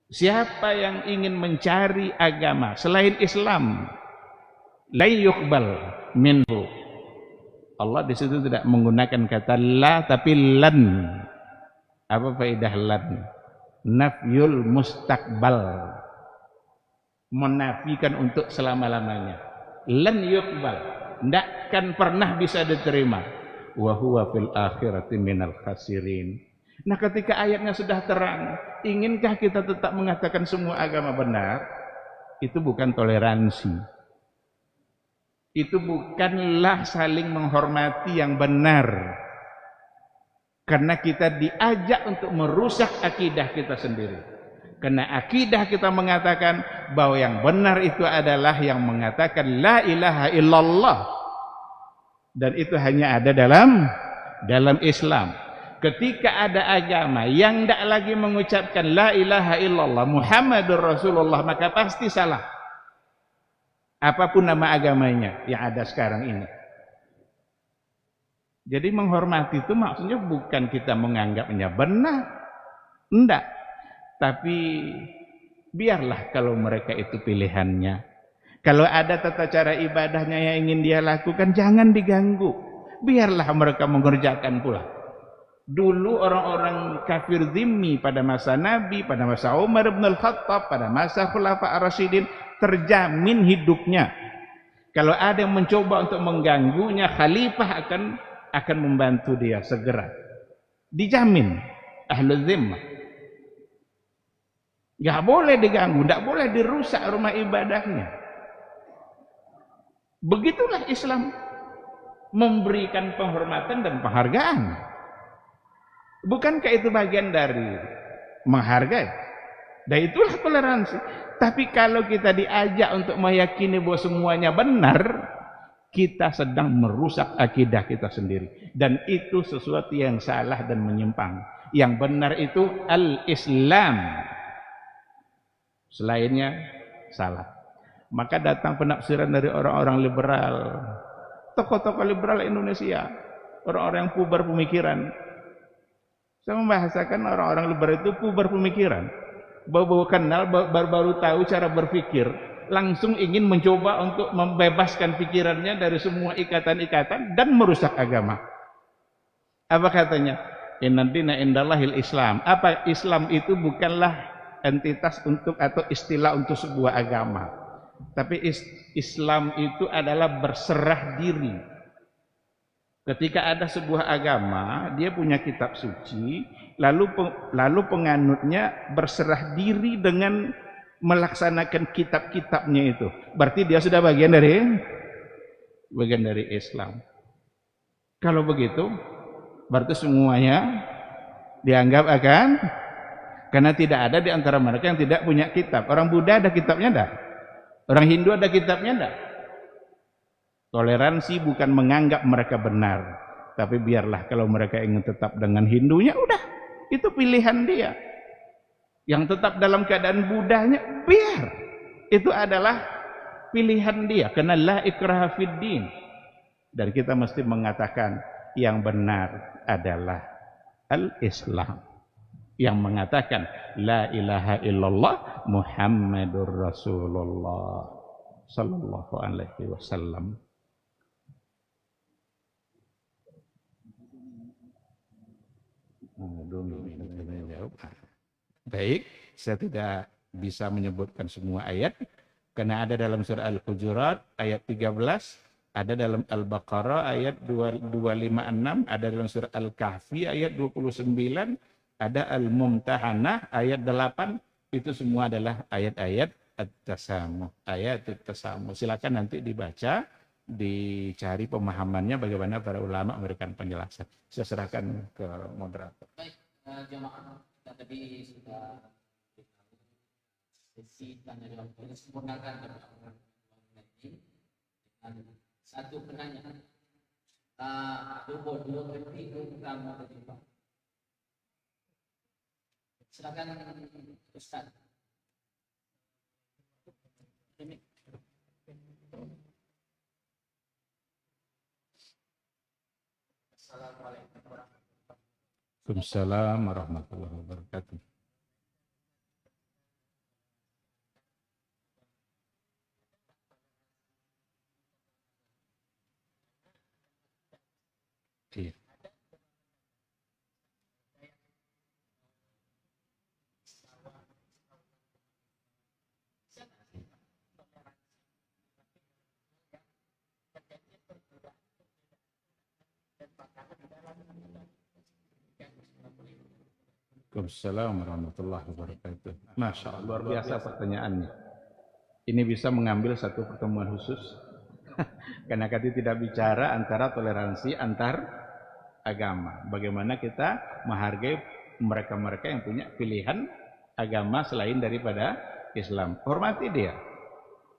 Siapa yang ingin mencari agama selain Islam, la yuqbal minhu. Allah di situ tidak menggunakan kata la, tapi lan. Apa faedah lan? Nafyul mustaqbal, menafikan untuk selama-lamanya. Lan yuqbal, tidak akan pernah bisa diterima. Wa huwa fil akhirati minal khasirin. Nah, ketika ayatnya sudah terang, inginkah kita tetap mengatakan semua agama benar? Itu bukan toleransi. Itu bukanlah saling menghormati yang benar. Karena kita diajak untuk merusak akidah kita sendiri. Karena akidah kita mengatakan bahwa yang benar itu adalah yang mengatakan la ilaha illallah. Dan itu hanya ada dalam Islam. Ketika ada agama yang tidak lagi mengucapkan la ilaha illallah Muhammadur Rasulullah, maka pasti salah. Apapun nama agamanya yang ada sekarang ini. Jadi menghormati itu maksudnya bukan kita menganggapnya benar, enggak. Tapi biarlah kalau mereka itu pilihannya. Kalau ada tata cara ibadahnya yang ingin dia lakukan, jangan diganggu. Biarlah mereka mengerjakan pula. Dulu orang-orang kafir zimmi pada masa Nabi, pada masa Umar bin Al-Khattab, pada masa Khulafa Ar-Rasyidin, terjamin hidupnya. Kalau ada yang mencoba untuk mengganggunya, khalifah akan membantu dia segera. Dijamin ahlul zimmah. Gak boleh diganggu, gak boleh dirusak rumah ibadahnya. Begitulah Islam memberikan penghormatan dan penghargaan. Bukankah itu bagian dari menghargai? Dan itulah toleransi. Tapi kalau kita diajak untuk meyakini bahwa semuanya benar, kita sedang merusak akidah kita sendiri. Dan itu sesuatu yang salah dan menyimpang. Yang benar itu al-Islam. Selainnya salah. Maka datang penafsiran dari orang-orang liberal, tokoh-tokoh liberal Indonesia, orang-orang yang puber pemikiran. Saya membahasakan orang-orang liberal itu puber pemikiran. Baru kenal, baru tahu cara berpikir, langsung ingin mencoba untuk membebaskan pikirannya dari semua ikatan-ikatan dan merusak agama. Apa katanya? Inna dina indallahil Islam. Apa Islam itu bukanlah entitas untuk atau istilah untuk sebuah agama. Tapi Islam itu adalah berserah diri. Ketika ada sebuah agama, dia punya kitab suci, lalu penganutnya berserah diri dengan melaksanakan kitab-kitabnya itu. Berarti dia sudah bagian dari Islam. Kalau begitu, berarti semuanya dianggap akan, karena tidak ada di antara mereka yang tidak punya kitab. Orang Buddha ada kitabnya enggak? Orang Hindu ada kitabnya enggak? Toleransi bukan menganggap mereka benar, tapi biarlah kalau mereka ingin tetap dengan Hindunya, udah, itu pilihan dia. Yang tetap dalam keadaan Buddhanya, biar, itu adalah pilihan dia. Karena la ikraha fid din. Dan kita mesti mengatakan yang benar adalah al-Islam, yang mengatakan la ilaha illallah Muhammadur Rasulullah sallallahu alaihi wasallam. Baik, saya tidak bisa menyebutkan semua ayat karena ada dalam surah Al-Hujurat ayat 13, ada dalam Al-Baqarah ayat 256, ada dalam surah Al-Kahfi ayat 29, ada Al-Mumtahanah ayat 8. Itu semua adalah ayat-ayat at-tasamuh, ayat at-tasamuh. Silakan nanti dibaca, dicari pemahamannya bagaimana para ulama memberikan penjelasan. Saya serahkan ke moderator. Baik, jemaah, kita tadi sudah sesi tanya jawab. Kita sempurnakan beberapa ini dengan satu penanya. Dua berarti kamu tadi Pak. Silakan Ustaz. Waalaikumsalam warahmatullahi wabarakatuh. Iya. Waalaikumsalam warahmatullahi wabarakatuh. Masya Allah, luar biasa pertanyaannya. Ini bisa mengambil satu pertemuan khusus karena kita tidak bicara antara toleransi antar agama. Bagaimana kita menghargai mereka-mereka yang punya pilihan agama selain daripada Islam. Hormati dia,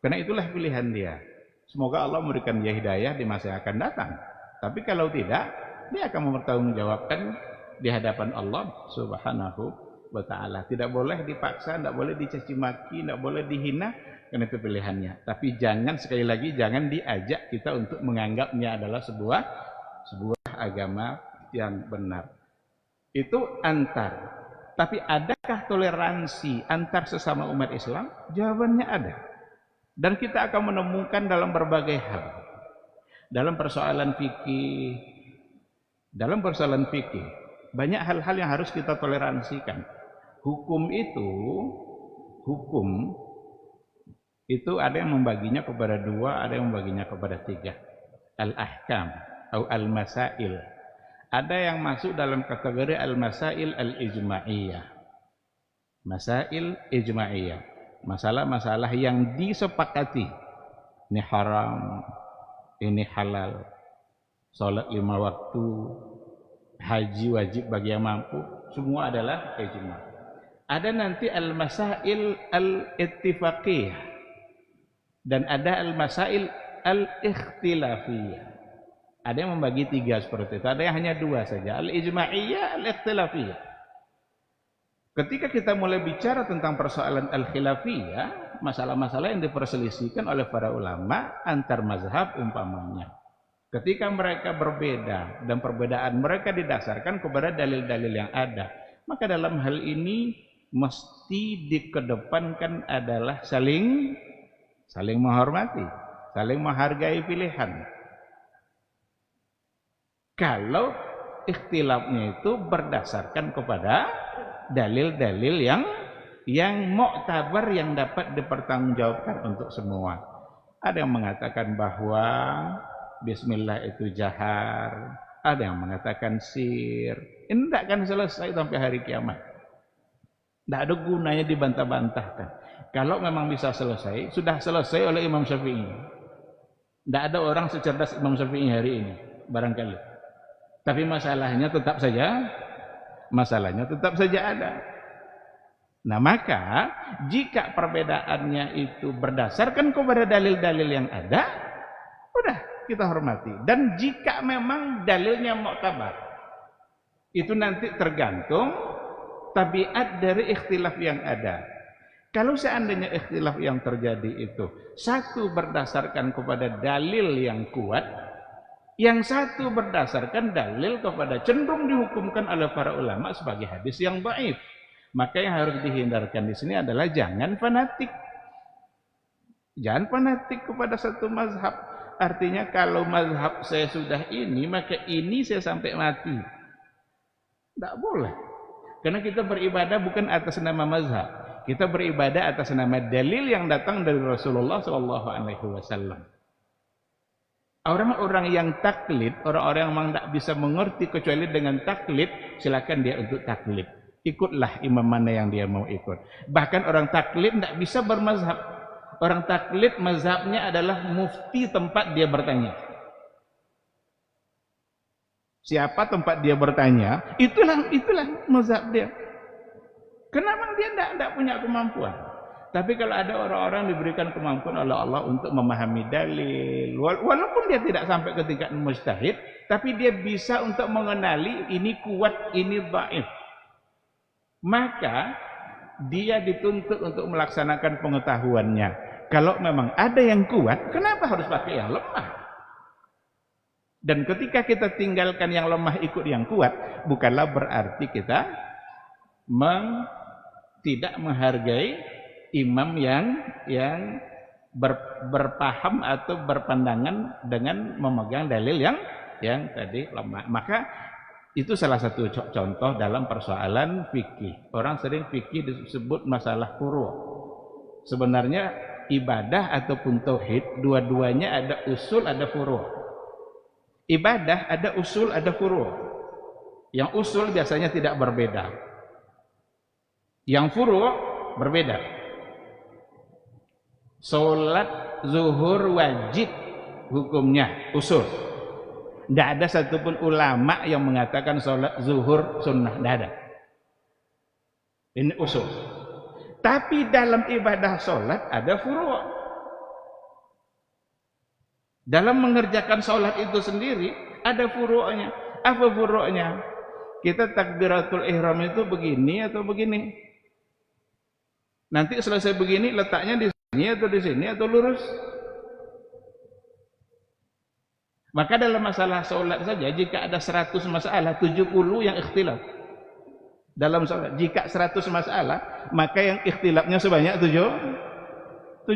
karena itulah pilihan dia. Semoga Allah memberikan dia hidayah di masa yang akan datang. Tapi kalau tidak, dia akan mempertanggungjawabkan di hadapan Allah Subhanahu wa ta'ala. Tidak boleh dipaksa, tidak boleh dicaci maki, tidak boleh dihina, karena itu pilihannya. Tapi jangan, sekali lagi, jangan diajak kita untuk menganggapnya adalah sebuah agama yang benar. Itu antar. Tapi adakah toleransi antar sesama umat Islam? Jawabannya ada. Dan kita akan menemukan dalam berbagai hal. Dalam persoalan fikih, banyak hal-hal yang harus kita toleransikan. Hukum itu ada yang membaginya kepada dua, ada yang membaginya kepada tiga. Al-ahkam atau al-masail. Ada yang masuk dalam kategori al-masail al-ijma'iyah. Masail ijma'iyah. Masalah-masalah yang disepakati. Ini haram, ini halal. Salat 5 waktu, haji wajib bagi yang mampu, semua adalah ijma'. Ada nanti al-masail al-ittifaqiyah dan ada al-masail al-ikhtilafiyah. Ada yang membagi 3 seperti itu, ada yang hanya 2 saja, al-ijma'iyah, al-ikhtilafiyah. Ketika kita mulai bicara tentang persoalan al-khilafiyah, masalah-masalah yang diperselisihkan oleh para ulama antar mazhab umpamanya. Ketika mereka berbeda dan perbedaan mereka didasarkan kepada dalil-dalil yang ada, maka dalam hal ini mesti dikedepankan adalah saling menghormati, saling menghargai pilihan. Kalau ikhtilafnya itu berdasarkan kepada dalil-dalil yang muktabar, yang dapat dipertanggungjawabkan untuk semua. Ada yang mengatakan bahwa bismillah itu jahar, ada yang mengatakan sir. Ini tidak akan selesai sampai hari kiamat. Tidak ada gunanya dibantah-bantahkan. Kalau memang bisa selesai, sudah selesai oleh Imam Syafi'i. Tidak ada orang secerdas Imam Syafi'i hari ini, barangkali. Tapi masalahnya tetap saja ada. Nah, maka jika perbedaannya itu berdasarkan kepada dalil-dalil yang ada, udah kita hormati. Dan jika memang dalilnya muktabar, itu nanti tergantung tabiat dari ikhtilaf yang ada. Kalau seandainya ikhtilaf yang terjadi itu satu berdasarkan kepada dalil yang kuat, yang satu berdasarkan dalil kepada cenderung dihukumkan oleh para ulama sebagai hadis yang dhaif, maka yang harus dihindarkan di sini adalah jangan fanatik. Jangan fanatik kepada satu mazhab. Artinya kalau mazhab saya sudah ini, maka ini saya sampai mati. Tidak boleh. Karena kita beribadah bukan atas nama mazhab. Kita beribadah atas nama dalil yang datang dari Rasulullah SAW. Orang-orang yang taklid, orang-orang yang memang tidak bisa mengerti kecuali dengan taklid, silakan dia untuk taklid. Ikutlah imam mana yang dia mau ikut. Bahkan orang taklid tidak bisa bermazhab. Orang taklid mazhabnya adalah mufti tempat dia bertanya. Siapa tempat dia bertanya, itulah mazhab dia. Kenapa dia tidak punya kemampuan? Tapi kalau ada orang-orang diberikan kemampuan oleh Allah untuk memahami dalil, walaupun dia tidak sampai ke tingkat mujtahid, tapi dia bisa untuk mengenali ini kuat, ini dhaif. Maka dia dituntut untuk melaksanakan pengetahuannya. Kalau memang ada yang kuat, kenapa harus pakai yang lemah? Dan ketika kita tinggalkan yang lemah ikut yang kuat, bukanlah berarti kita tidak menghargai imam yang berpaham atau berpandangan dengan memegang dalil yang tadi lemah. Maka itu salah satu contoh dalam persoalan fikih. Orang sering fikih disebut masalah furu'. Sebenarnya ibadah ataupun tauhid, dua-duanya ada usul, ada furu'. Ibadah ada usul, ada furu'. Yang usul biasanya tidak berbeda. Yang furu' berbeda. Salat zuhur wajib hukumnya usul. Tidak ada satupun ulama yang mengatakan salat zuhur sunnah, tidak ada. Ini usul. Tapi dalam ibadah salat ada furu'. Dalam mengerjakan salat itu sendiri ada furu'nya. Apa furu'nya? Kita takbiratul ihram itu begini atau begini. Nanti selesai begini letaknya di sini atau di sini atau lurus. Maka dalam masalah salat saja jika ada 100 masalah, 70 yang ikhtilaf. Dalam salat jika 100 masalah, maka yang ikhtilafnya sebanyak 70.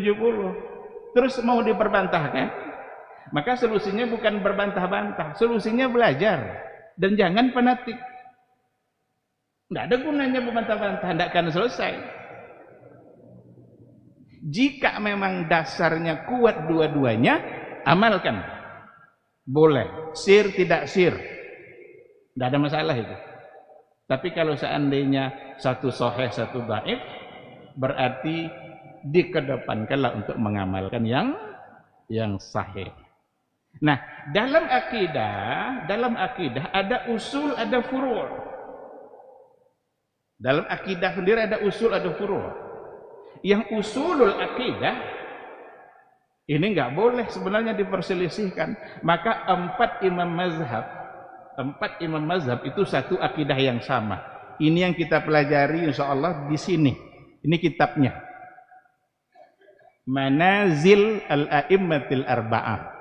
Terus mau diperbantahkan? Maka solusinya bukan berbantah-bantah, solusinya belajar dan jangan fanatik. Tidak ada gunanya berbantah-bantah, tidak akan selesai. Jika memang dasarnya kuat dua-duanya, amalkan. Boleh, sir tidak sir, tidak ada masalah itu. Tapi kalau seandainya satu sahih, satu dhaif, berarti dikedepankanlah untuk mengamalkan yang sahih. Nah, dalam akidah ada usul, ada furu'. Dalam akidah sendiri ada usul, ada furu'. Yang usulul akidah ini nggak boleh sebenarnya diperselisihkan. Maka empat imam mazhab itu satu akidah yang sama. Ini yang kita pelajari insya Allah di sini. Ini kitabnya. Manazil al-a'immatil arba'ah.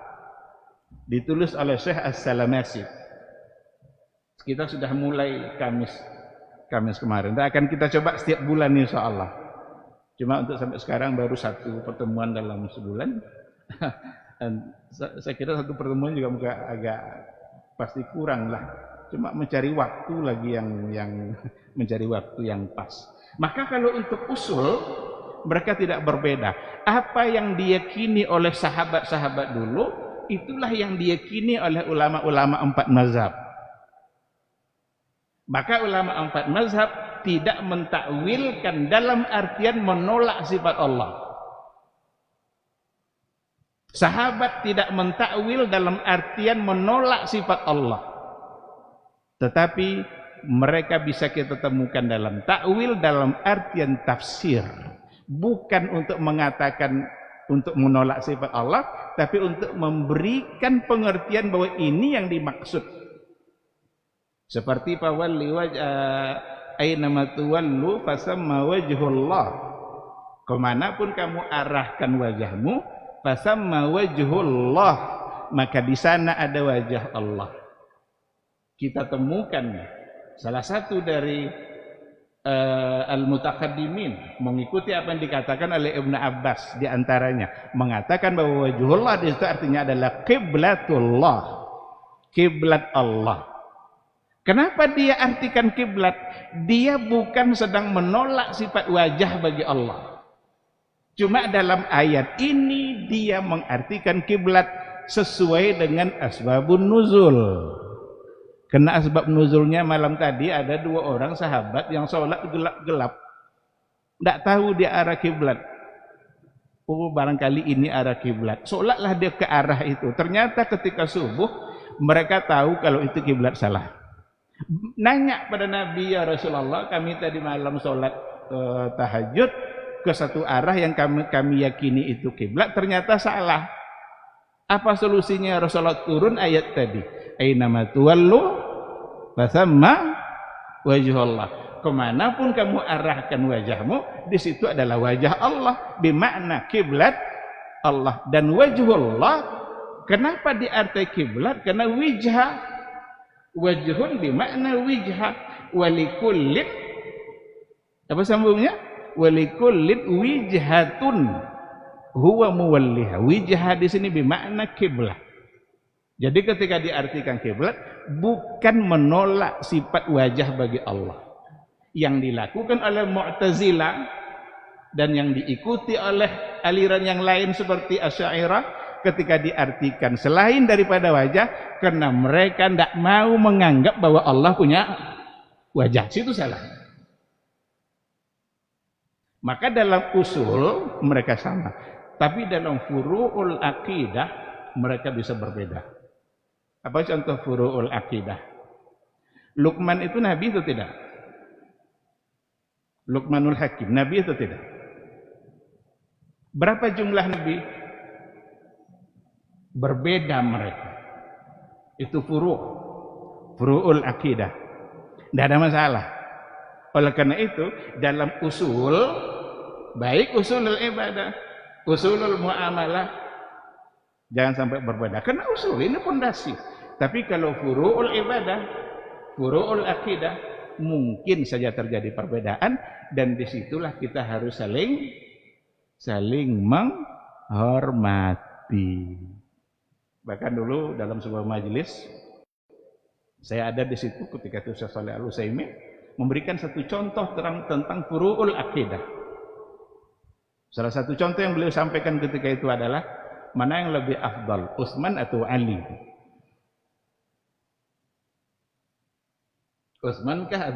Ditulis oleh Syekh As-Salamasi. Kita sudah mulai Kamis kemarin. Dan akan kita coba setiap bulan insyaallah. Cuma untuk sampai sekarang baru satu pertemuan dalam sebulan. Dan saya kira satu pertemuan juga agak pasti kurang lah. Cuma mencari waktu lagi yang mencari waktu yang pas. Maka kalau untuk usul mereka tidak berbeda. Apa yang diyakini oleh sahabat-sahabat dulu, itulah yang diyakini oleh ulama-ulama 4 mazhab. Maka ulama 4 mazhab tidak mentakwilkan dalam artian menolak sifat Allah. Sahabat tidak mentakwil dalam artian menolak sifat Allah. Tetapi mereka bisa kita temukan dalam takwil dalam artian tafsir. Bukan untuk mengatakan untuk menolak sifat Allah, tapi untuk memberikan pengertian bahwa ini yang dimaksud. Seperti fawalli aynama tuwallu fasamma wajhullah. Kemanapun kamu arahkan wajahmu, fasamma wajhullah, maka di sana ada wajah Allah. Kita temukan salah satu dari al-mutaqaddimin mengikuti apa yang dikatakan oleh Ibnu Abbas, di antaranya mengatakan bahwa wajhullah itu artinya adalah qiblatullah, kiblat Allah. Kenapa dia artikan kiblat? Dia bukan sedang menolak sifat wajah bagi Allah. Cuma dalam ayat ini dia mengartikan kiblat sesuai dengan asbabun nuzul. Karena asbab nuzulnya malam tadi ada 2 orang sahabat yang sholat gelap-gelap. Tidak tahu dia arah kiblat. Oh, barangkali ini arah kiblat. Sholatlah dia ke arah itu. Ternyata ketika subuh mereka tahu kalau itu kiblat salah. Nanya pada Nabi, ya Rasulullah, kami tadi malam sholat tahajud ke satu arah yang kami yakini itu kiblat, ternyata salah. Apa solusinya? Rasulullah turun ayat tadi, aynama tuwallu fasamma wajhullah. Kemanapun kamu arahkan wajahmu, di situ adalah wajah Allah, bermakna kiblat Allah. Dan wajhullah, kenapa diartikan kiblat? Karena wijha, wajhun bermakna wijha, walikullit, apa sambungnya? Walikullit wijhatun huwa muwalliha. Wijha di sini bermakna kiblat. Jadi ketika diartikan kiblat, bukan menolak sifat wajah bagi Allah. Yang dilakukan oleh Mu'tazilah dan yang diikuti oleh aliran yang lain seperti Asy'ariyah ketika diartikan selain daripada wajah, karena mereka tidak mau menganggap bahwa Allah punya wajah. Itu salah. Maka dalam usul mereka sama, tapi dalam furu'ul aqidah mereka bisa berbeda. Apa contoh furu'ul aqidah? Luqman itu nabi atau tidak? Luqmanul Hakim nabi atau tidak? Berapa jumlah nabi? Berbeda mereka. Itu furu'ul aqidah. Tidak ada masalah. Oleh karena itu dalam usul, baik usulul ibadah, usulul muamalah, jangan sampai berbeda. Karena usul ini pondasi. Tapi kalau furu'ul ibadah, furu'ul aqidah, mungkin saja terjadi perbedaan, dan disitulah kita harus saling menghormati. Bahkan dulu dalam sebuah majelis, saya ada di situ ketika itu Syekh Shalih Al-Utsaimin memberikan satu contoh tentang furu'ul aqidah. Salah satu contoh yang beliau sampaikan ketika itu adalah, mana yang lebih afdal, Utsman atau Ali? Utsman kah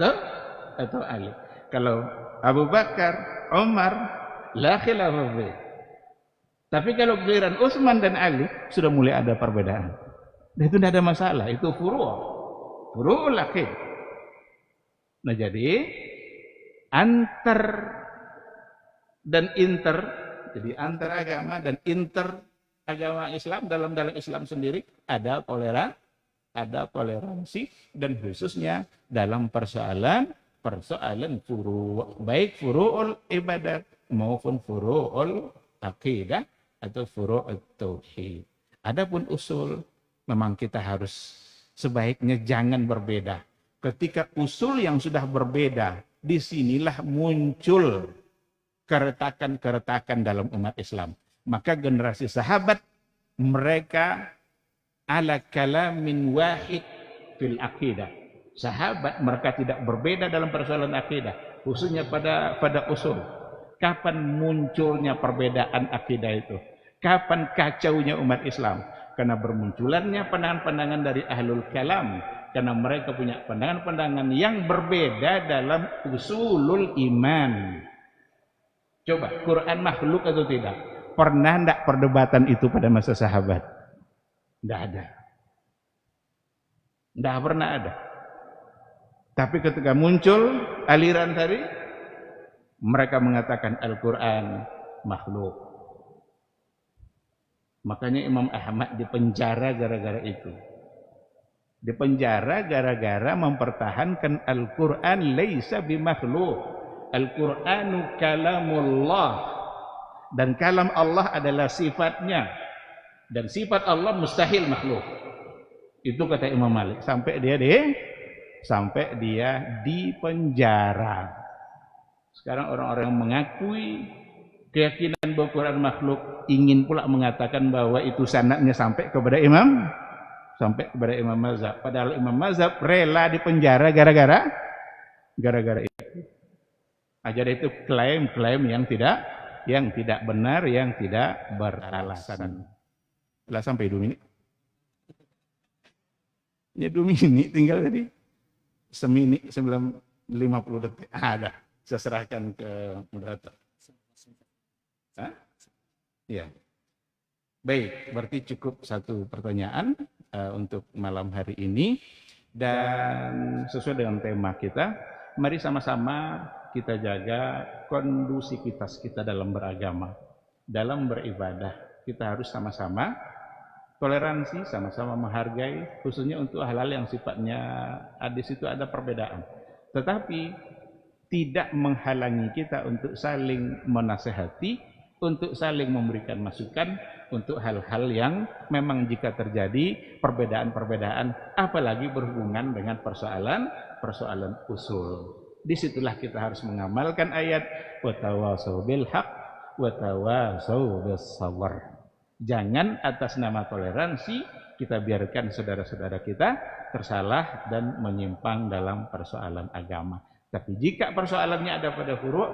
atau Ali? Kalau Abu Bakar, Umar, la khilafah fi. Tapi kalau giliran Utsman dan Ali, sudah mulai ada perbedaan. Dan itu tidak ada masalah, itu furu'ul aqidah. Nah, jadi antar dan inter, jadi antar agama dan inter agama Islam, dalam Islam sendiri ada toleransi, dan khususnya dalam persoalan furu', baik furu'ul ibadah maupun furu'ul aqidah atau furu'ut tauhid. Adapun usul memang kita harus sebaiknya jangan berbeda. Ketika usul yang sudah berbeda, disinilah muncul keretakan-keretakan dalam umat Islam. Maka generasi sahabat mereka ala kalamin wahid fil aqidah. Sahabat mereka tidak berbeda dalam persoalan akidah, khususnya pada usul. Kapan munculnya perbedaan akidah itu? Kapan kacaunya umat Islam? Karena bermunculannya pandangan-pandangan dari ahlul kalam, karena mereka punya pandangan-pandangan yang berbeda dalam usulul iman. Coba, Quran makhluk atau tidak? Pernah enggak perdebatan itu pada masa sahabat? Enggak ada. Enggak pernah ada. Tapi ketika muncul aliran tadi, mereka mengatakan Al-Quran makhluk. Makanya Imam Ahmad dipenjara gara-gara itu. Dipenjara gara-gara mempertahankan Al-Quran laisa bimakhluk. Al-Quranu kalamullah. Dan kalam Allah adalah sifatnya. Dan sifat Allah mustahil makhluk. Itu kata Imam Malik. Sampai dia dipenjara. Sekarang orang-orang yang mengakui keyakinan bahwa Quran makhluk ingin pula mengatakan bahwa itu sanadnya sampai kepada Imam Mazhab. Padahal Imam Mazhab rela dipenjara gara-gara itu. Ajar itu klaim-klaim yang tidak benar, yang tidak beralasan. Lah sampai 2 menit. Ya 2 menit tinggal tadi. Semenit 50 detik. Ada. Saya serahkan ke moderator. Hah? Ya. Baik, berarti cukup satu pertanyaan untuk malam hari ini. Dan sesuai dengan tema kita, mari sama-sama kita jaga kondusivitas kita dalam beragama, dalam beribadah. Kita harus sama-sama toleransi, sama-sama menghargai, khususnya untuk hal-hal yang sifatnya di situ ada perbedaan. Tetapi tidak menghalangi kita untuk saling menasehati, untuk saling memberikan masukan untuk hal-hal yang memang jika terjadi perbedaan-perbedaan, apalagi berhubungan dengan persoalan usul. Disitulah kita harus mengamalkan ayat watawasau bil haq watawasau bis sabr. Jangan atas nama toleransi kita biarkan saudara-saudara kita tersalah dan menyimpang dalam persoalan agama. Tapi jika persoalannya ada pada furu',